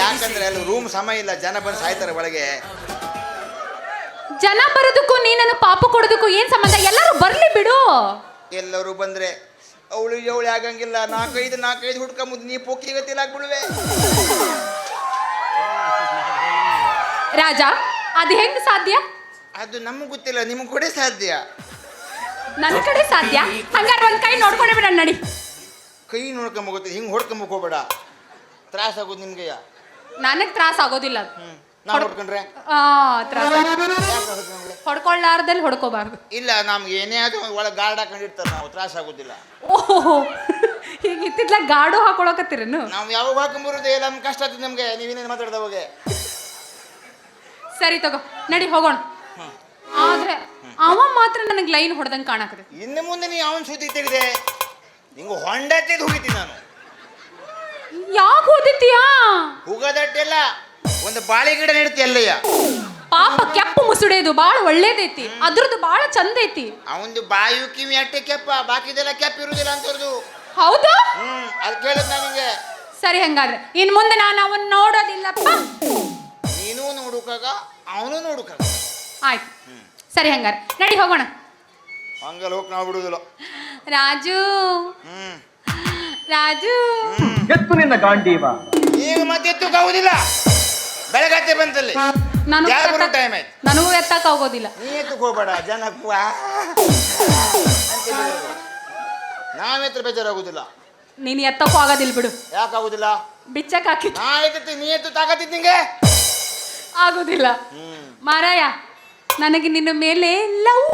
ಯಾಕಂದ್ರೆ ಅಲ್ಲಿ ರೂಮ್ ಸಮಯ ಇಲ್ಲ, ಜನ ಬಂದು ಸಾಯ್ತಾರೆ ಒಳಗೆ. ಜನ ಬರೋದಕ್ಕೂ ನೀ ನನ್ನ ಪಾಪು ಕೊಡೋದಕ್ಕೂ ಏನ್ ಸಂಬಂಧ? ಎಲ್ಲರೂ ಬರ್ಲಿ ಬಿಡು. ಎಲ್ಲರೂ ಬಂದ್ರೆ ಅವಳು ಆಗಂಗಿಲ್ಲ. 4-5 ಹುಡ್ಕೊಂಬುದು ನೀ ಪೊಕ್ಕಿ ಗತಿಲ್ಲ ಆಗ್ಬಿಡುವೆ. ರಾಜ, ಅದು ಹೆಂಗ್ ಸಾಧ್ಯ? ಅದು ನಮಗೆ ಗೊತ್ತಿಲ್ಲ, ನಿಮ್ಗೆ ಕೂಡ ಸಾಧ್ಯ. ನನ್ನ ಕಡೆ ಸಾಧ್ಯ. ಹಂಗಾರೆ ಒಂದ್ ಕೈ ನೋಡ್ಕೊಂಡೆ ಬಿಡ. ನಡಿ. ಕೈ ನೋಡ್ಕೊಂಬೋಗುತ್ತೆ, ಹಿಂಗೆ ಹೊಡ್ಕೊಂಬಕ್ ಹೋಗ್ಬೇಡ, ತ್ರಾಸ ಆಗೋದು ನಿಮ್ಗೆ. ನನಗ್ ತ್ರಾಸ ಆಗೋದಿಲ್ಲ. ನಾ ಹೊಡ್ಕೊಂಡ್ರೆ ತ್ರಾಸ ಹೊಡ್ಕೊಳ್ಳಾರ್ದಲ್ಲಿ ಹೊಡ್ಕೋಬಾರ್ದು. ಇಲ್ಲ, ನಮ್ಗೆ ಏನೇ ಅದು ಒಳಗೆ ಗಾರ್ಡ್ ಹಾಕೊಂಡಿರ್ತಾರೆ, ನಾವು ತ್ರಾಸ ಆಗೋದಿಲ್ಲ. ಓಹೋ, ಈಗ ಇತ್ತಿದ್ಲಾಗ ಗಾಡು ಹಾಕೊಳಕತ್ತೀರೇನು? ನಾವು ಯಾವಾಗ ಹಾಕೊಂಬರುದೇ ನಮ್ಗೆ ಕಷ್ಟ ಆಗ್ತದೆ ನಮ್ಗೆ. ನೀವೇನೇನು ಮಾತಾಡ್ದವಾಗೆ. ಸರಿ ತಗೋ, ನಡಿ ಹೋಗೋಣ. ಆದ್ರೆ ಅವ ಮಾತ್ರ ನನಗೆ ಲೈನ್ ಹೊಡೆದಂಗೆ ಕಾಣಕತ್ತೆ. ಇನ್ನು ಮುಂದೆ ನೀ ಅವನ ಸುದ್ದಿ ತೆಗೆದೆ ನಿಂಗೆ ಹೊಂಡ ತೆಗೆದು ಹೋಗಿದ್ದೀನಿ ನಾನು. ಯಾಕೆ ಹೋದಿತ್ತೀಯಾ? ಹೋಗೋದಟ್ಟೆಲ್ಲ ಒಂದು ಬಾಳೆ ಗಿಡ ನೆಡ್ತಿ ಅಲ್ಲಯ್ಯ. ಪಾಪ ಕೆಂಪು ಮುಸುಡೇದು ಬಾಳ ಒಳ್ಳೇದೈತಿ, ಅದ್ರದ್ದು ಬಾಳ ಚಂದ ಐತಿ. ಅವಂದು ಬಾಯು ಕಿವಿ ಅಟ್ಟೆ ಕೆಪ್ಪ, ಬಾಕಿದೆಲ್ಲ ಕೆಪ್ಪ ಇರುವುದಿಲ್ಲ ಅಂತವ್ರದು. ಹೌದಾ? ಅದು ಕೇಳಿದ್ ನನಗೆ. ಸರಿ, ಹಂಗಾದ್ರೆ ಇನ್ ಮುಂದೆ ನಾನು ಅವನ್ ನೋಡೋದಿಲ್ಲಪ್ಪ. ನೀನು ನೋಡುಕಾಗ ಅವನು ನೋಡುಕಾಗ. ಆಯ್ತು, ಸರಿ, ಹಂಗಾರೆ ನಡಿ ಹೋಗೋಣ. ಹಂಗಲ್ಲಿ ಹೋಗಿ ನಾವು ಬಿಡುವುದಿಲ್ಲ. ರಾಜು, ರಾಜು, ಎತ್ತು ನಿನ್ನ ಗಾಂಡೀವ. ಈಗ ಮತ್ತೆ ಎತ್ತುಕಾಗುದಿಲ್ಲ, ಬೆಳಗತ್ತೆ ಬಂತಲ್ಲಿ. ಟೈಮ್ ಆಯ್ತು, ನನಗೂ ಎತ್ತಕ್ಕ ಆಗೋದಿಲ್ಲ. ನೀ ಎತ್ತಕ್ಕೆ ಹೋಗ್ಬೇಡ, ಜನ ನಾವೆತ್ರ ಬೇಜಾರಾಗುದಿಲ್ಲ. ನೀನು ಎತ್ತಕ್ಕೂ ಆಗೋದಿಲ್ಲ ಬಿಡು. ಯಾಕಾಗುದಿಲ್ಲ? ಬಿಚ್ಚಕ್ ಹಾಕಿ ನಾ ಎತ್ತಿ ನೀ ಎತ್ತು ತಾಕತ್ತಿದ್ ನಿಂಗೆ ಆಗುದಿಲ್ಲ. ಮಾರಾಯ, ನನಗೆ ನಿನ್ನ ಮೇಲೆ ಲವ್.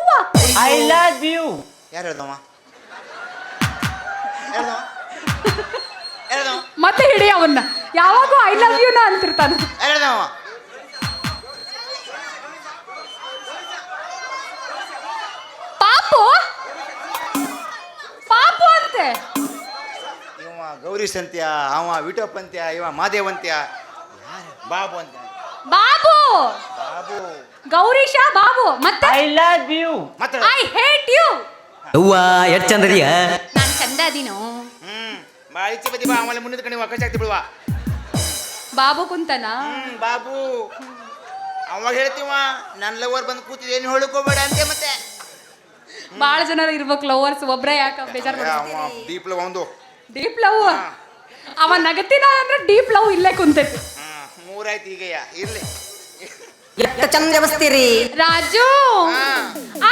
I love you. ಯಾರು ಹೇಳ್ದವ? ಮತ್ತೆ ಹಿಡಿ ಅವನ್ನ. ಯಾವಾಗೂ ಐ ಲವ್ ಯು ನ ಅಂತಿರ್ತಾನ. ಯಾರು ಹೇಳ್ದವ? ಪಾಪು ಪಾಪು ಅಂತೆ. ಇವ ಗೌರೀಶ್ ಅಂತ್ಯ, ಅವ ವಿಟೋಪ್ ಅಂತ್ಯ, ಇವ ಮಾದೇವ್ ಅಂತ್ಯ, ಬಾಬು ಅಂತ. ಬಾಬು, ಬಾಬು, ಗೌರೀಶ ಬಾಬು. ಮತ್ತೆ ಐ ಲವ್ ಯು. ಮತ್ತೆ ಐ ಹೇಟ್ ಯು. ಅವ್ವ ಎಷ್ಟು ಚಂದ್ರಿಯ ನಾನು ಚಂದ ಅದೀನೋ. ಭಾಳ ಇಚ್ಛೆ ಬದಿ ಬಾ ಆಮೇಲೆ ಮುಂದಿನ ಕಡೆ ಒಕ್ಕಶ ಆಗ್ತಿ ಬಿಡುವ. ಬಾಬು ಕುಂತನ. ಬಾಬು ಅವಾಗ ಹೇಳ್ತೀವ ನನ್ನ ಲವರ್ ಬಂದು ಕೂತಿದ್ ಏನು ಹೇಳಕೋಬೇಡ ಅಂತೆ ಮತ್ತೆ. ಬಾಳ ಜನ ಇರ್ಬೇಕು ಲವರ್ಸ್, ಒಬ್ರೇ ಯಾಕ ಬೇಜಾರ್ ಡೀಪ್ ಲವ್ ಒಂದು ಡೀಪ್ ಲವ್. ಅವ ನಗತಿನ ಅಂದ್ರೆ ಡೀಪ್ ಲವ್ ಇಲ್ಲೇ ಕುಂತೈತಿ. ಮೂರಾಯ್ತು ಈಗಯ್ಯ ಇರ್ಲಿ. ಎಷ್ಟು ಚಂದ ಬಸ್ತೀರಿ ರಾಜು, ಆ